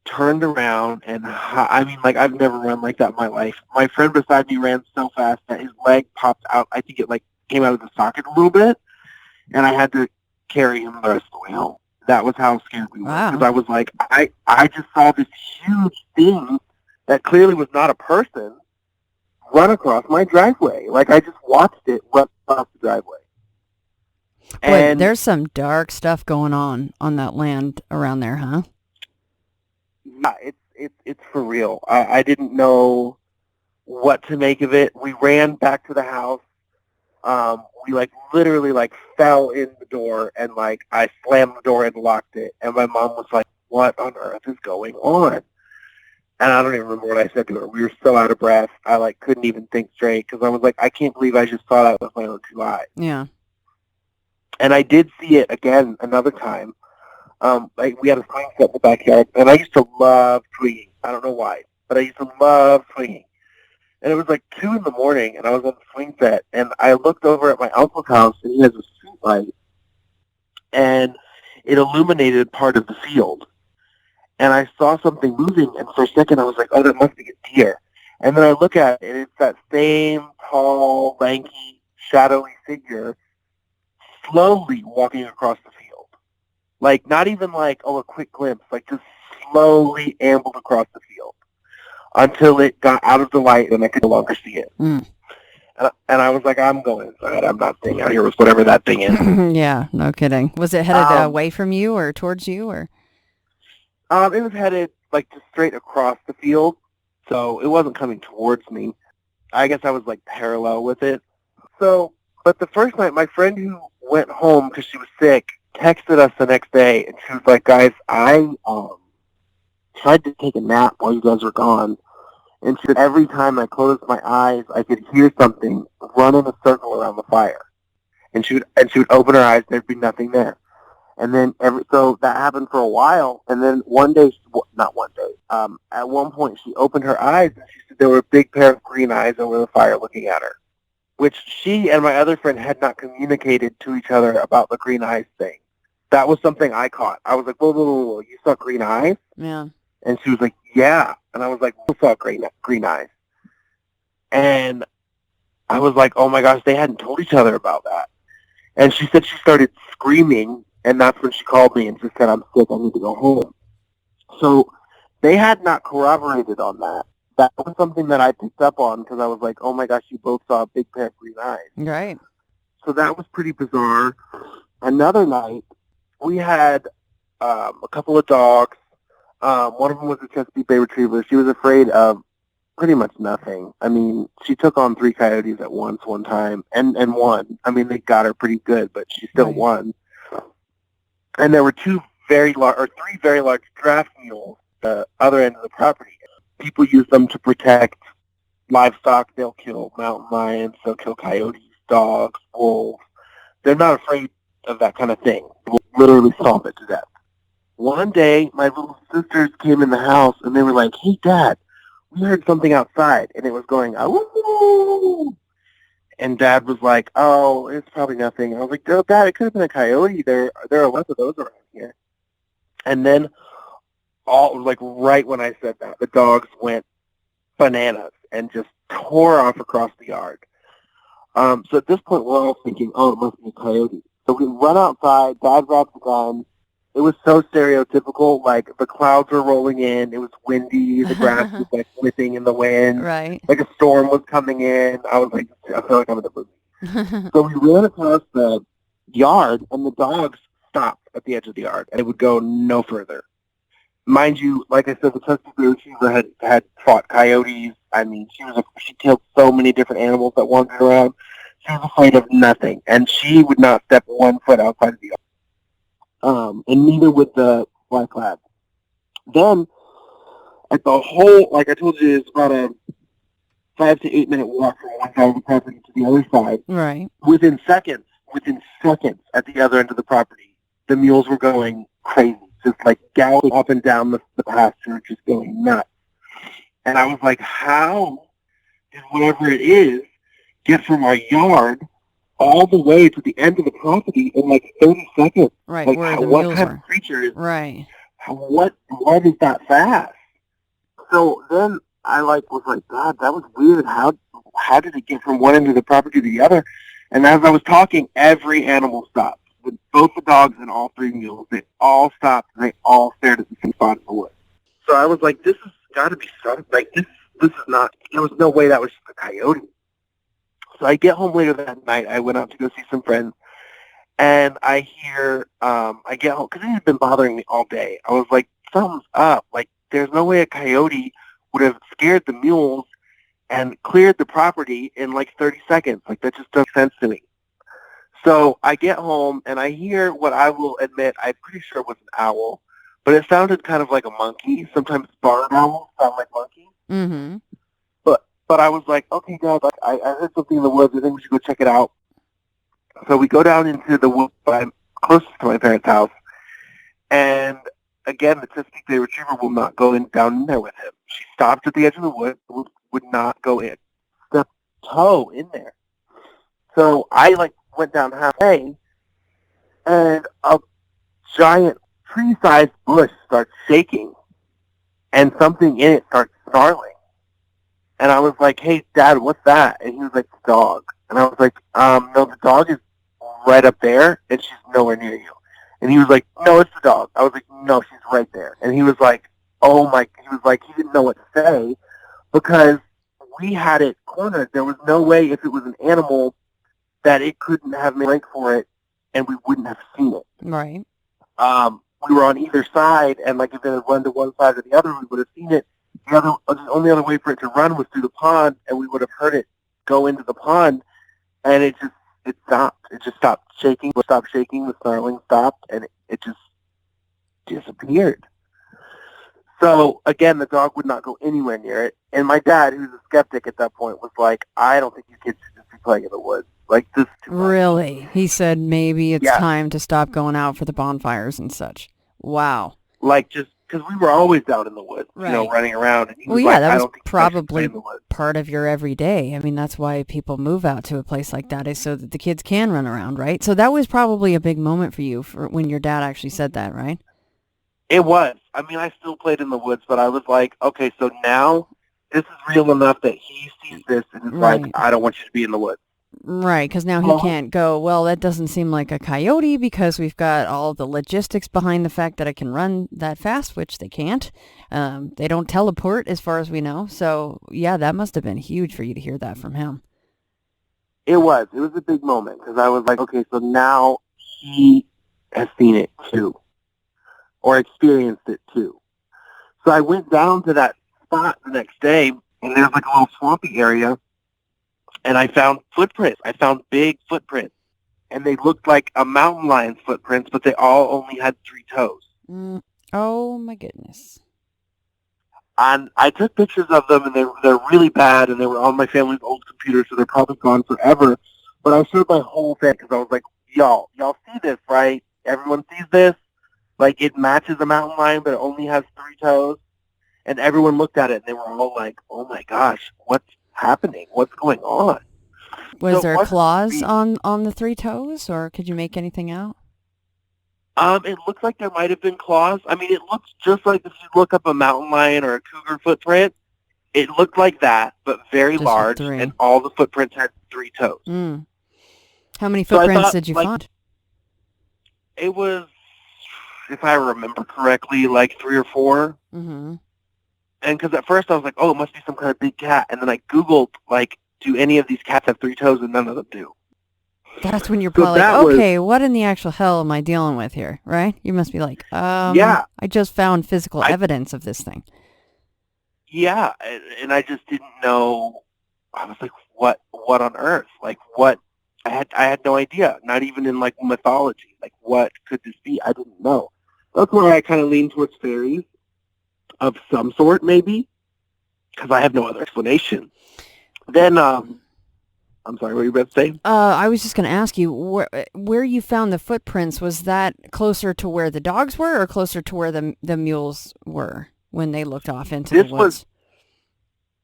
turned around, and I mean, like, I've never run like that in my life. My friend beside me ran so fast that his leg popped out. I think it, like, came out of the socket a little bit, and I had to carry him the rest of the way home. That was how scared we were. Wow. Because I was like, I just saw this huge thing that clearly was not a person run across my driveway. Like, I just watched it run across the driveway. Boy, there's some dark stuff going on that land around there, huh? Yeah, it's for real. I didn't know what to make of it. We ran back to the house. We literally fell in the door, and I slammed the door and locked it. And my mom was like, "What on earth is going on?" And I don't even remember what I said to her. We were so out of breath. I couldn't even think straight because I was like, I can't believe I just saw that with my own two eyes. Yeah. And I did see it again another time. We had a swing set in the backyard, and I used to love swinging. I don't know why, but I used to love swinging. And it was 2 in the morning, and I was on the swing set, and I looked over at my uncle's house, and he has a street light, and it illuminated part of the field. And I saw something moving, and for a second I was like, oh, that must be a deer. And then I look at it, and it's that same tall, lanky, shadowy figure slowly walking across the field. Not even a quick glimpse, just slowly ambled across the field until it got out of the light and I could no longer see it. Mm. And I was like, I'm going inside. I'm not staying out here with whatever that thing is. Yeah, no kidding. Was it headed away from you or towards you, or? It was headed just straight across the field, so it wasn't coming towards me. I guess I was parallel with it. So, but the first night, my friend who went home because she was sick texted us the next day, and she was like, guys, I tried to take a nap while you guys were gone, and she said every time I closed my eyes, I could hear something run in a circle around the fire. And she would open her eyes, there'd be nothing there. And then so that happened for a while, and then one day, not one day, at one point she opened her eyes, and she said there were a big pair of green eyes over the fire looking at her, which she and my other friend had not communicated to each other about the green eyes thing. That was something I caught. I was like, whoa, you saw green eyes? Yeah. And she was like, yeah. And I was like, who saw green eyes? And I was like, oh my gosh, they hadn't told each other about that. And she said she started screaming, and that's when she called me and just said, I'm sick, I need to go home. So they had not corroborated on that. That was something that I picked up on because I was like, oh my gosh, you both saw a big pair of green eyes. Right. So that was pretty bizarre. Another night, we had a couple of dogs. One of them was a Chesapeake Bay Retriever. She was afraid of pretty much nothing. I mean, she took on 3 coyotes at once one time, and won. I mean, they got her pretty good, but she still won. And there were 3 very large draft mules at the other end of the property. People use them to protect livestock. They'll kill mountain lions. They'll kill coyotes, dogs, wolves. They're not afraid of that kind of thing. They'll literally stomp it to death. One day, my little sisters came in the house, and they were like, hey, Dad, we heard something outside, and it was going, oh. And Dad was like, oh, it's probably nothing. And I was like, oh, Dad, it could have been a coyote. There are lots of those around here. And then, right when I said that, the dogs went bananas and just tore off across the yard. So at this point, we're all thinking, oh, it must be a coyote. So we run outside. Dad grabs the gun. It was so stereotypical. The clouds were rolling in. It was windy. The grass was whipping in the wind. Right. A storm was coming in. I was like, I feel like I'm in a movie. So we ran across the yard, and the dogs stopped at the edge of the yard, and it would go no further. Mind you, like I said, the Chesapeake Bay Retriever had fought coyotes. I mean, she killed so many different animals that wandered around. She was afraid of nothing, and she would not step 1 foot outside of the yard. And neither would the black lab. Then, at the whole, like I told you, it's about a 5 to 8 minute walk from one side of the property to the other side. Right. Within seconds, at the other end of the property, the mules were going crazy, just galloping up and down the pasture, just going nuts. And I was like, how did whatever it is get from our yard all the way to the end of the property in 30 seconds? Right, where the what mules kind were. of creature is Right. what is that fast? So then I was like, God, that was weird. How did it get from one end of the property to the other? And as I was talking, every animal stopped. With both the dogs and all three mules, they all stopped and they all stared at the same spot in the woods. So I was like, this has got to be something. Like, this is not, there was no way that was just a coyote. So I get home later that night. I went out to go see some friends. And I hear, I get home, because it had been bothering me all day. I was like, something's up. Like, there's no way a coyote would have scared the mules and cleared the property in like 30 seconds. Like, that just doesn't make sense to me. So I get home, and I hear what I will admit, I'm pretty sure it was an owl, but it sounded kind of like a monkey. Sometimes barn owls sound like monkeys. Mm-hmm. But I was like, okay, Dad, like, I heard something in the woods. I think we should go check it out. So we go down into the woods closest to my parents' house. And again, the Chesapeake Bay Retriever will not go down in there with him. She stopped at the edge of the woods, would not go in. Step toe in there. So I went down halfway, and a giant tree-sized bush starts shaking, and something in it starts snarling. And I was like, hey, Dad, what's that? And he was like, the dog. And I was like, no, the dog is right up there, and she's nowhere near you. And he was like, no, it's the dog. I was like, no, she's right there. And he was like, oh my, he was like, he didn't know what to say because we had it cornered. There was no way if it was an animal that it couldn't have made a break for it and we wouldn't have seen it. Right. We were on either side, and like if it had run to one side or the other, we would have seen it. The only other way for it to run was through the pond, and we would have heard it go into the pond, and it stopped. It just stopped shaking. It stopped shaking. The snarling stopped, and it just disappeared. So, again, the dog would not go anywhere near it. And my dad, who's a skeptic at that point, was like, I don't think you kids should just be playing in the woods. Like, this is too much. Really? He said maybe it's Yeah. time to stop going out for the bonfires and such. Wow. Like, just because we were always down in the woods, Right. Running around. And he Well, was yeah, like, that I was don't think you guys should play probably in the woods. part of your everyday. I mean, that's why people move out to a place like that, is so that the kids can run around, right? So that was probably a big moment for you when your dad actually said that, right? It was. I mean, I still played in the woods, but I was like, okay, so now this is real enough that he sees this and is Right. like, I don't want you to be in the woods. Right, because now he Well- can't go, well, that doesn't seem like a coyote because we've got all the logistics behind the fact that it can run that fast, which they can't. They don't teleport as far as we know. So, yeah, that must have been huge for you to hear that from him. It was. It was a big moment because I was like, okay, so now he has seen it too, or experienced it too. So I went down to that spot the next day, and there's like a little swampy area, and I found footprints. I found big footprints, and they looked like a mountain lion's footprints, but they all only had 3 toes. Oh, my goodness. And I took pictures of them, and they're really bad, and they were on my family's old computer, so they're probably gone forever. But I showed my whole thing because I was like, y'all see this, right? Everyone sees this? Like, it matches a mountain lion, but it only has 3 toes. And everyone looked at it, and they were all like, oh, my gosh, what's happening? What's going on? Was So there what- claws on the 3 toes, or could you make anything out? It looks like there might have been claws. I mean, it looks just like if you look up a mountain lion or a cougar footprint, it looked like that, but very Just with large, 3. and all the footprints had 3 toes. How many So I footprints thought, did you like, find? It was, if I remember correctly, like 3 or 4. Mm-hmm. And because at first I was like, oh, it must be some kind of big cat. And then I Googled, like, do any of these cats have 3 toes? And none of them do. That's when you're So probably that like, was- okay, what in the actual hell am I dealing with here, right? You must be like, Yeah. I just found physical I- evidence of this thing. Yeah, and I just didn't know. I was like, what on earth? Like, what? I had no idea. Not even in like mythology. Like, what could this be? I didn't know. That's where I kind of lean towards fairies of some sort, maybe, because I have no other explanation. Then, I'm sorry, what were you about to say? I was just going to ask you, where you found the footprints, was that closer to where the dogs were or closer to where the mules were when they looked off into the woods?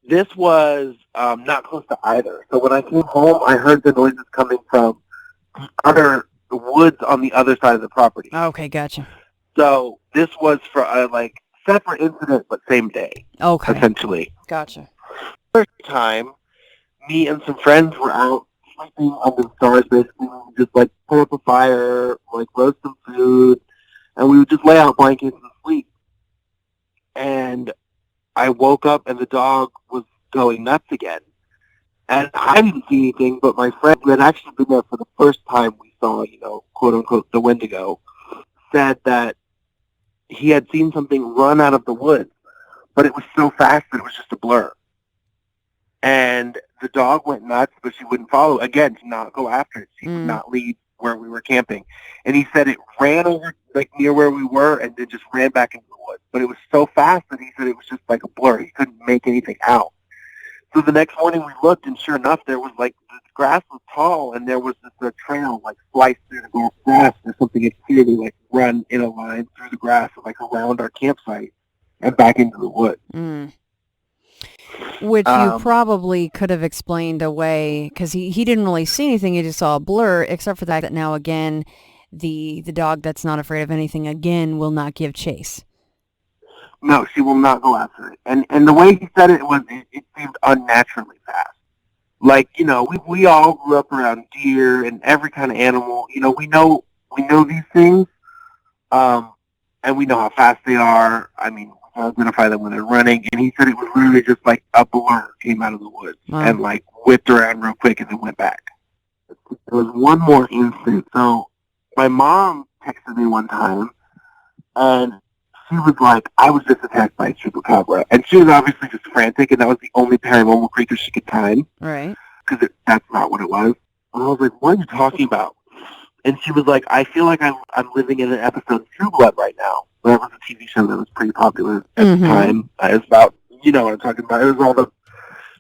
This was not close to either. So when I came home, I heard the noises coming from the woods on the other side of the property. Okay, gotcha. So this was for a separate incident, but same day, Okay, essentially. gotcha. First time, me and some friends were out sleeping under the stars, basically. We would just, like, put up a fire, like, roast some food, and we would just lay out blankets and sleep. And I woke up, and the dog was going nuts again. And I didn't see anything, but my friend who had actually been there for the first time we saw, quote-unquote, the Wendigo, said that he had seen something run out of the woods, but it was so fast that it was just a blur. And the dog went nuts, but she wouldn't follow. Again, to not go after it. She would not leave where we were camping. And he said it ran over, like, near where we were and then just ran back into the woods. But it was so fast that he said it was just like a blur. He couldn't make anything out. So the next morning we looked, and sure enough, there was, like, the grass was tall, and there was this trail, like, sliced through the grass, or something had clearly, like, run in a line through the grass, like, around our campsite and back into the woods. Which you probably could have explained away, because he didn't really see anything, he just saw a blur, except for the fact that now, again, the dog that's not afraid of anything, again, will not give chase. No, she will not go after it. And the way he said it was, it seemed unnaturally fast. Like, we all grew up around deer and every kind of animal. We know these things, and we know how fast they are. I mean, we can identify them when they're running. And he said it was literally just like a blur came out of the woods and, like, whipped around real quick and then went back. There was one more instance. So my mom texted me one time, and she was like, I was just attacked by a chupacabra. And she was obviously just frantic, and that was the only paranormal creature she could time. Right. Because that's not what it was. And I was like, what are you talking about? And she was like, I feel like I'm living in an episode of True Blood right now. That was a TV show that was pretty popular at the time. It was about, you know what I'm talking about. It was all the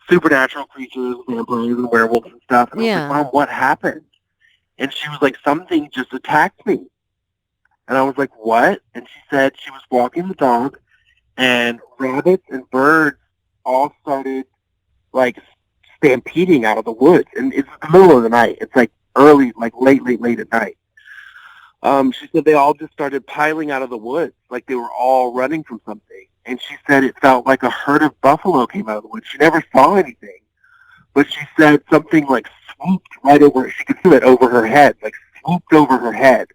supernatural creatures, vampires and werewolves and stuff. And I was like, Mom, what happened? And she was like, something just attacked me. And I was like, what? And she said she was walking the dog, and rabbits and birds all started, like, stampeding out of the woods. And it's the middle of the night. It's, like, early, like, late at night. She said they all just started piling out of the woods, like they were all running from something. And she said it felt like a herd of buffalo came out of the woods. She never saw anything. But she said something, like, swooped right over, she could feel it over her head, like, swooped over her head.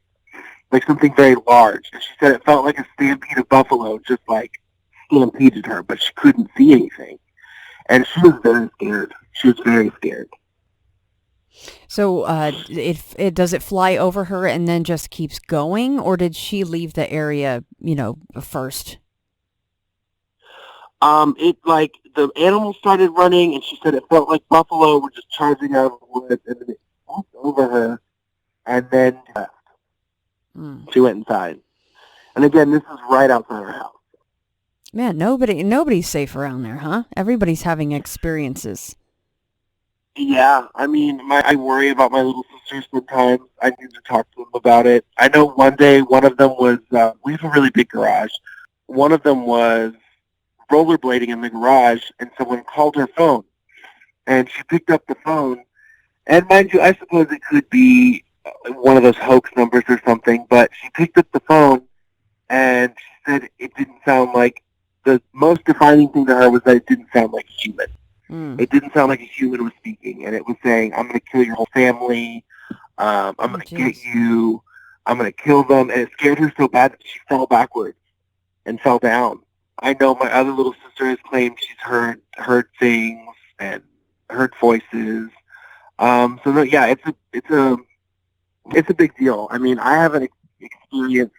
Like something very large. And she said it felt like a stampede of buffalo just, like, stampeded her, but she couldn't see anything. And she was very scared. She was very scared. So it does it fly over her and then just keeps going, or did she leave the area, first? It, like, the animals started running, and she said it felt like buffalo were just charging out of the woods, and then it swooped over her, and then she went inside. And again, this is right outside her house. Man, nobody's safe around there, huh? Everybody's having experiences. Yeah, I mean, I worry about my little sisters sometimes. I need to talk to them about it. I know one day one of them was, we have a really big garage. One of them was rollerblading in the garage, and someone called her phone. And she picked up the phone. And mind you, I suppose it could be one of those hoax numbers or something, but she picked up the phone, and she said it didn't sound like, the most defining thing to her was that it didn't sound like a human. It didn't sound like a human was speaking, and it was saying, I'm going to kill your whole family, I'm going to get you, I'm going to kill them, and it scared her so bad that she fell backwards and fell down. I know my other little sister has claimed she's heard things and heard voices. So no, yeah, it's a big deal. I mean, I haven't experienced.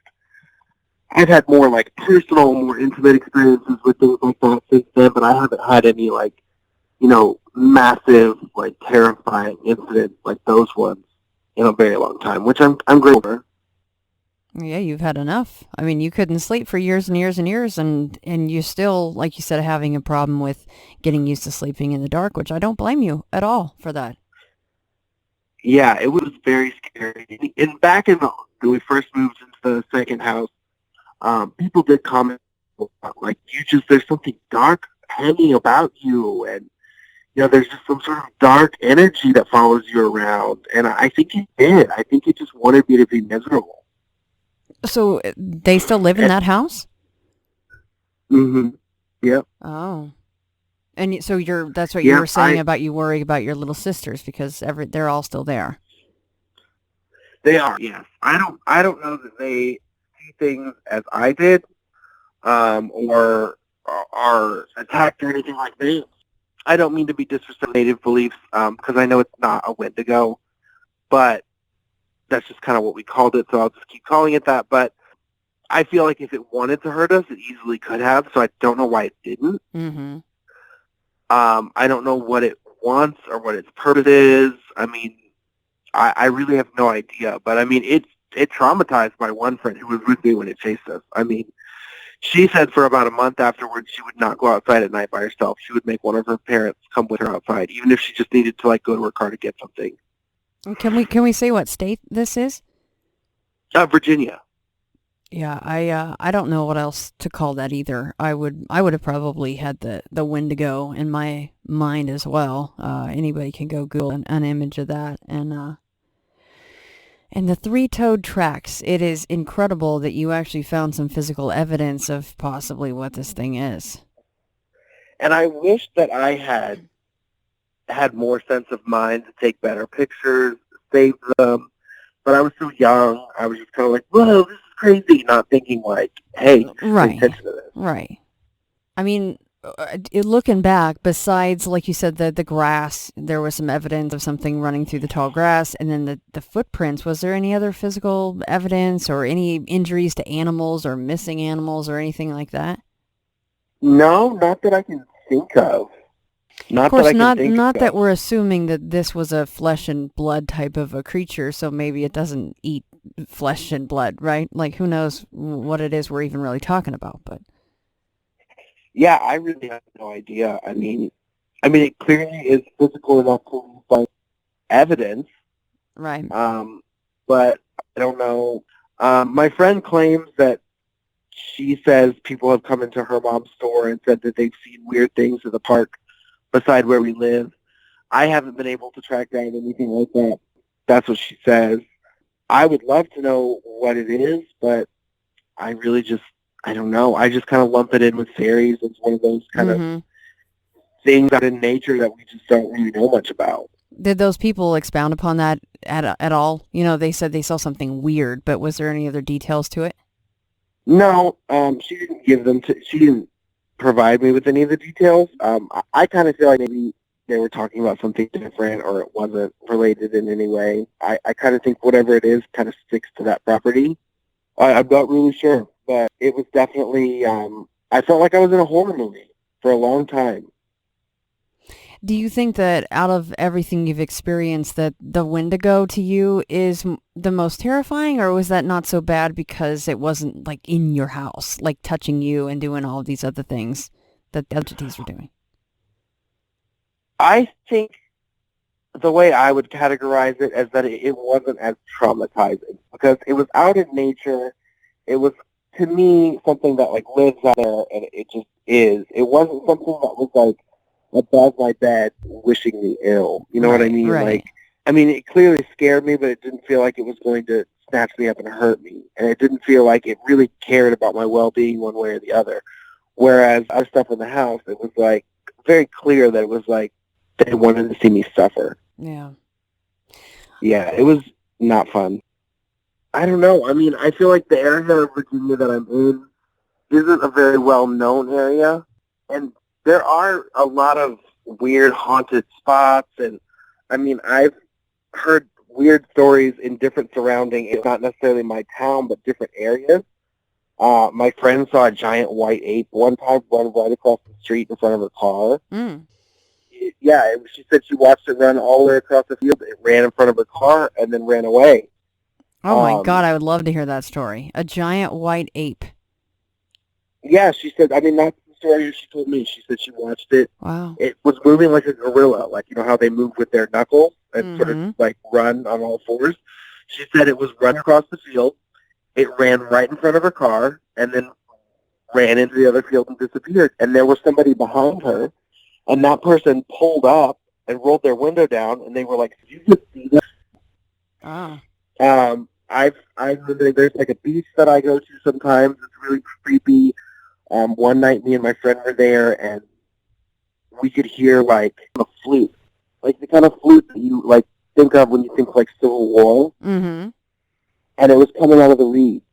I've had more, like, personal, more intimate experiences with things like that since then, but I haven't had any, like, massive, like, terrifying incidents like those ones in a very long time, which I'm grateful for. Yeah, you've had enough. I mean, you couldn't sleep for years and years and years, and you still, like you said, having a problem with getting used to sleeping in the dark, which I don't blame you at all for that. Yeah, it was very scary. And back when we first moved into the second house, people did comment, like, there's something dark hanging about you, and, there's just some sort of dark energy that follows you around. And I think it did. I think it just wanted me to be miserable. So they still live in that house? Mm-hmm. Yep. Oh. And so that's what you Yeah, were saying about you worry about your little sisters because they're all still there. they are, yes. I don't know that they see things as I did, or are attacked or anything like that. I don't mean to be disrespectful to native beliefs, because I know it's not a Wendigo, but that's just kind of what we called it, so I'll just keep calling it that. But I feel like if it wanted to hurt us, it easily could have, so I don't know why it didn't. Mm-hmm. I don't know what it wants or what its purpose is. I mean, I really have no idea. But, I mean, it traumatized my one friend who was with me when it chased us. I mean, she said for about a month afterwards she would not go outside at night by herself. She would make one of her parents come with her outside, even if she just needed to, like, go to her car to get something. Can we say what state this is? Virginia. Yeah, I don't know what else to call that either. I would have probably had the Wendigo in my mind as well. Anybody can go Google an image of that, and the three-toed tracks. It is incredible that you actually found some physical evidence of possibly what this thing is. And I wish that I had more sense of mind to take better pictures, save them. But I was so young. I was just kind of like, whoa, this is crazy, not thinking like, hey, Right, pay attention to this. right. I mean, looking back, besides, like you said, the grass, there was some evidence of something running through the tall grass, and then the footprints. Was there any other physical evidence or any injuries to animals or missing animals or anything like that? No, not that I can think of. Of course, not that we're assuming that this was a flesh and blood type of a creature, so maybe it doesn't eat flesh and blood, right? Like, who knows what it is we're even really talking about, but... Yeah, I really have no idea. I mean, it clearly is physical enough to find evidence. Right. But I don't know. My friend claims that she says people have come into her mom's store and said that they've seen weird things in the park beside where we live. I haven't been able to track down anything like that. That's what she says. I would love to know what it is, but I really just, I don't know. I just kind of lump it in with fairies. It's one of those kind of things out in nature that we just don't really know much about. Did those people expound upon that at all? You know, they said they saw something weird, but was there any other details to it? No, she didn't give them to, she didn't provide me with any of the details. I kind of feel like maybe they were talking about something different or it wasn't related in any way. I kind of think whatever it is kind of sticks to that property. I'm not really sure, but it was definitely, I felt like I was in a horror movie for a long time. Do you think that out of everything you've experienced that the Wendigo to you is the most terrifying, or was that not so bad because it wasn't like in your house, like touching you and doing all of these other things that the entities were doing? I think the way I would categorize it is that it wasn't as traumatizing because it was out in nature. It was, to me, something that like lives out there and it just is. It wasn't something that was like above my bed wishing me ill. You know what I mean? Right. Like, I mean, it clearly scared me, but it didn't feel like it was going to snatch me up and hurt me. And it didn't feel like it really cared about my well-being one way or the other. Whereas other stuff in the house, it was like very clear that it was like they wanted to see me suffer. Yeah. Yeah, it was not fun. I don't know. I mean, I feel like the area of Virginia that I'm in isn't a very well-known area. And there are a lot of weird haunted spots. And, I mean, I've heard weird stories in different surroundings. It's not necessarily my town, but different areas. My friend saw a giant white ape one time run right across the street in front of her car. Yeah, she said she watched it run all the way across the field. It ran in front of her car and then ran away. Oh my God, I would love to hear that story. A giant white ape. Yeah, she said, I mean, that's the story she told me. She said she watched it. Wow. It was moving like a gorilla, like, you know how they move with their knuckles and sort of like run on all fours? She said it was running across the field. It ran right in front of her car and then ran into the other field and disappeared. And there was somebody behind her. And that person pulled up and rolled their window down, and they were like, "Did you just see that?" There's like a beach that I go to sometimes. It's really creepy. One night, me and my friend were there, and we could hear like a flute, like the kind of flute that you like think of when you think like Civil War. Mm-hmm. And it was coming out of the reeds.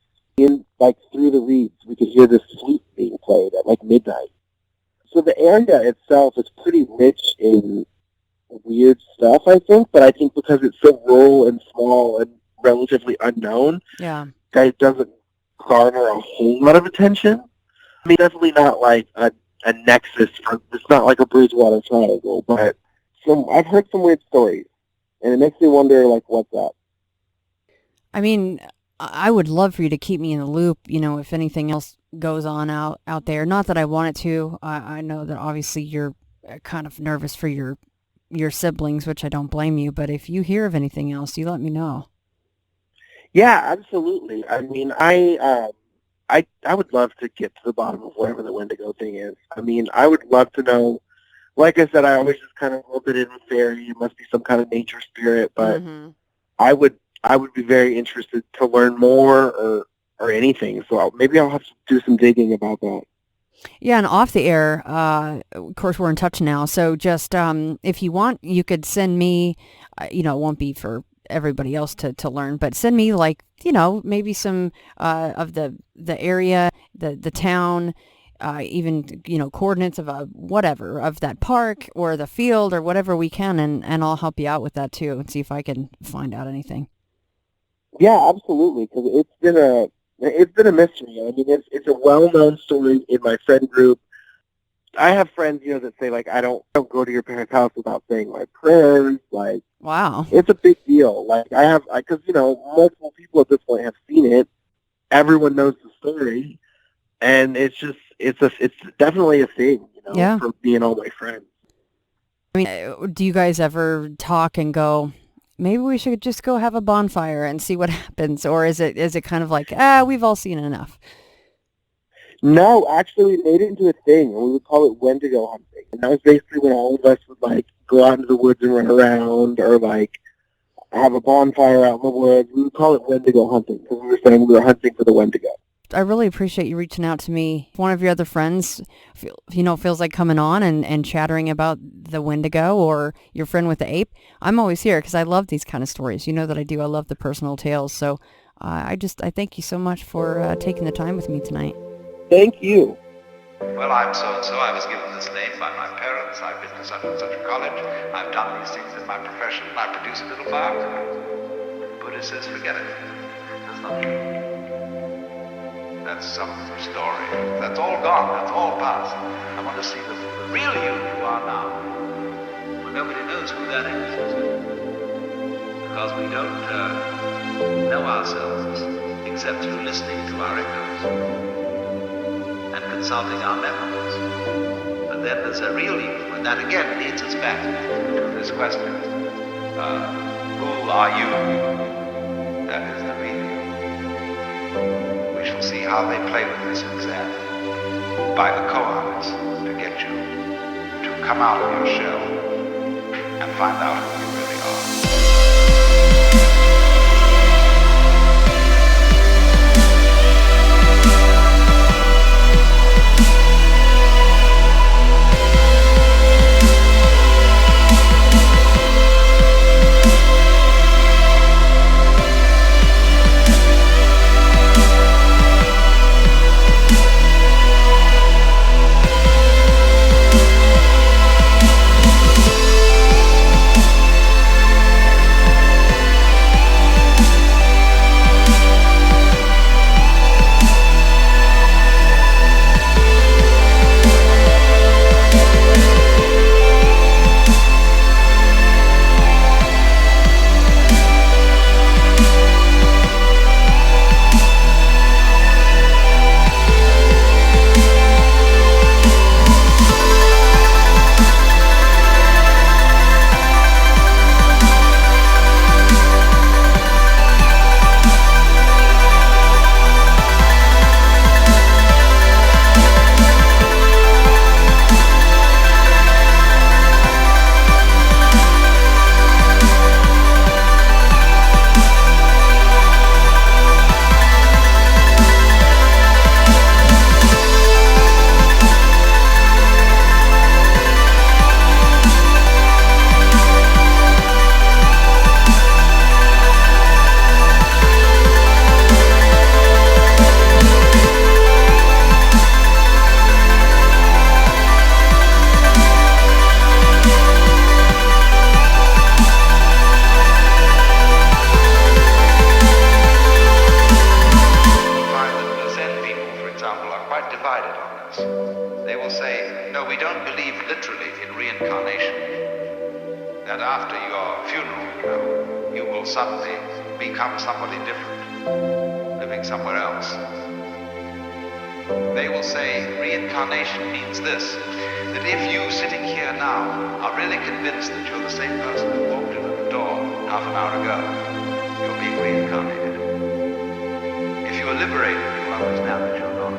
Like through the reeds, we could hear this flute being played at like midnight. So the area itself is pretty rich in weird stuff, I think, but I think because it's so rural and small and relatively unknown, Yeah. that it doesn't garner a whole lot of attention. I mean, definitely not like a nexus for, it's not like a Bridgewater Triangle, but I've heard some weird stories, and it makes me wonder, like, what's up? I mean, I would love for you to keep me in the loop, if anything else goes on out there. Not that I want it to. I know that obviously you're kind of nervous for your siblings, which I don't blame you, but if you hear of anything else, you let me know. Yeah, absolutely. I mean, I would love to get to the bottom of whatever the Wendigo thing is. I mean, I would love to know. Like I said, I always just kind of lump it in with fairy. It must be some kind of nature spirit, but I would be very interested to learn more or anything. So maybe I'll have to do some digging about that. Yeah, and off the air, of course, we're in touch now. So just if you want, you could send me, it won't be for everybody else to learn, but send me like, maybe some of the area, the town, even, coordinates of whatever, of that park or the field or whatever we can. And I'll help you out with that too and see if I can find out anything. Yeah, absolutely. Because it's been a mystery. I mean, it's a well-known story in my friend group. I have friends, that say like, I don't go to your parents' house without saying my prayers. Like, wow, it's a big deal. Like because multiple people at this point have seen it. Everyone knows the story, and it's definitely a thing. Yeah. For being all my friends. I mean, do you guys ever talk and go, maybe we should just go have a bonfire and see what happens? Or is it kind of like, we've all seen enough? No, actually, we made it into a thing, and we would call it Wendigo hunting. And that was basically when all of us would, like, go out into the woods and run around, or, like, have a bonfire out in the woods. We would call it Wendigo hunting, because we were saying we were hunting for the Wendigo. I really appreciate you reaching out to me. If one of your other friends, feels like coming on and chattering about the Wendigo, or your friend with the ape, I'm always here because I love these kind of stories. You know that I do. I love the personal tales. So I thank you so much for taking the time with me tonight. Thank you. Well, I'm so-and-so. I was given this name by my parents. I've been to such and such a college. I've done these things in my profession. I produce a little firecracker. Buddha says, forget it. That's not true. That's some story. That's all gone. That's all past. I want to see the real you are now. Well, nobody knows who that is. Because we don't know ourselves except through listening to our echoes and consulting our memories. But then there's a real you, and that again leads us back to this question. Who are you? That is the real you. We shall see how they play with this exam by the koans to get you to come out of your shell and find out who you really are. else. They will say, no, we don't believe literally in reincarnation. That after your funeral, you will suddenly become somebody different, living somewhere else. They will say reincarnation means this, that if you sitting here now are really convinced that you're the same person who walked in at the door half an hour ago, you're being reincarnated. If you are liberated, you will understand that you're not.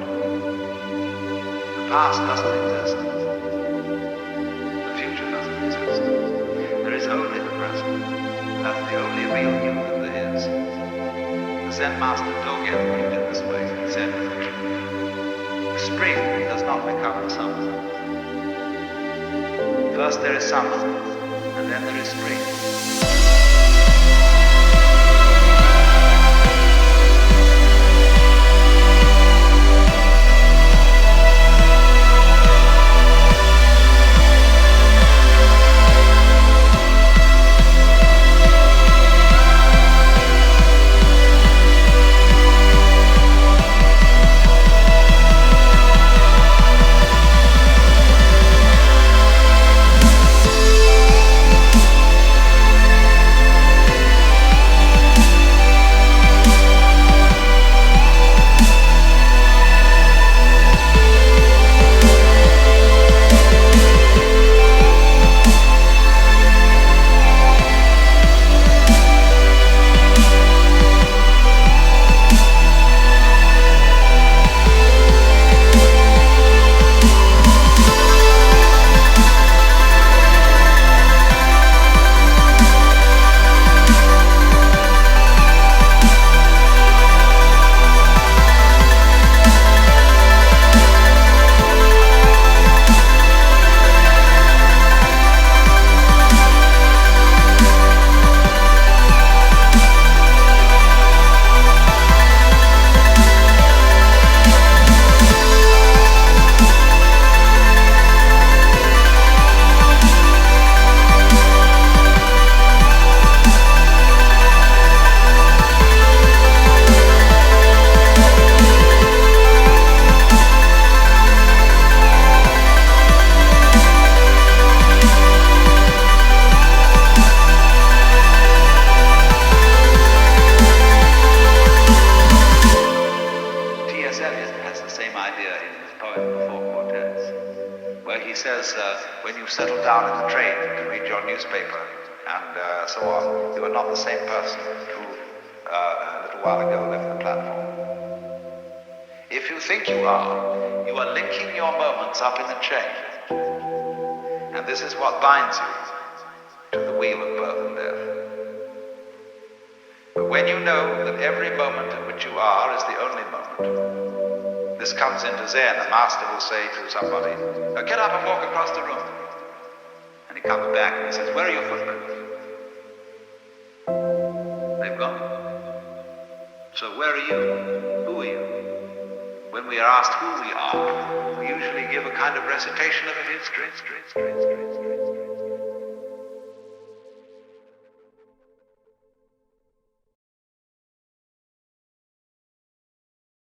The past doesn't exist. The future doesn't exist. There is only the present. That's the only real you that there is. The Zen master Dogen put it in this way. He said, spring does not become the summer. First there is summer, and then there is spring. When you settle down in the train to read your newspaper and so on, you are not the same person who a little while ago left the platform. If you think you are linking your moments up in a chain. And this is what binds you to the wheel of birth and death. But when you know that every moment in which you are is the only moment, this comes into Zen. A master will say to somebody, get up and walk across the room. And he comes back and he says, where are your footprints? They've gone. So where are you? Who are you? When we are asked who we are, we usually give a kind of recitation of a history.